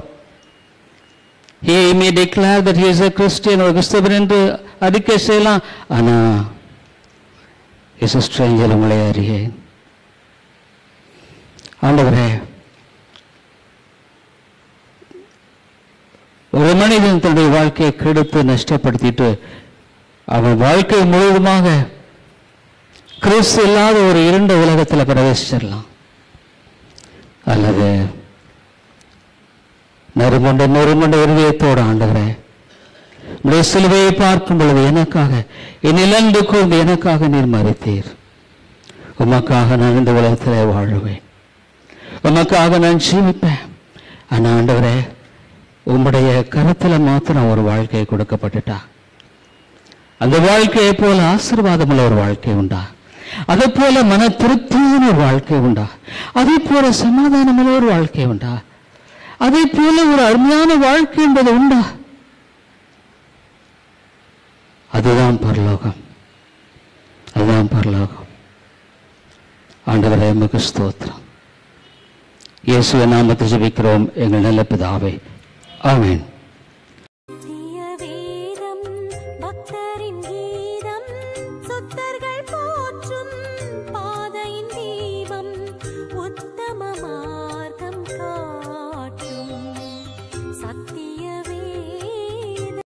He may declare that he is a Christian or கிறிஸ்தவன் என்று அறிக்கை செய்யலாம். ஆனா is a stranger, உங்களை அறியேன். ஆண்டவரே, ஒரு மனிதன் தன்னுடைய வாழ்க்கையை கெடுத்து நஷ்டப்படுத்திட்டு அவன் வாழ்க்கை முழுவதுமாக கிறிஸ்து இல்லாத ஒரு இருண்ட உலகத்தில் பிரவேசிச்சிடலாம். அல்லது நறுமண்ட இருதயத்தோடு ஆண்டவரே, உடைய சிலுவையை பார்க்கும் பொழுது எனக்காக, என் இழந்து கொண்டு எனக்காக நீர் மறித்தீர். உமக்காக நான் இந்த உலகத்திலே வாழுவேன், உமக்காக நான் ஜீவிப்பேன். ஆனா ஆண்டவரே, உம்முடைய கருத்துல மாத்திரம் ஒரு வாழ்க்கையை கொடுக்கப்பட்டுட்டா, அந்த வாழ்க்கையை போல ஆசீர்வாதமுள்ள ஒரு வாழ்க்கை உண்டா? அதே போல மன திருப்தியான ஒரு வாழ்க்கை உண்டா? அதே போல சமாதானமுள்ள ஒரு வாழ்க்கை உண்டா? அதே போல ஒரு அருமையான வாழ்க்கை என்பது உண்டா? அதுதான் பரலோகம், அதுதான் பரலோகம். ஆண்டவரே, உமக்கு ஸ்தோத்திரம். இயேசுவின் நாமத்தில் ஜெபிக்கிறோம் எங்கள் நல்ல பிதாவே, ஆமென்.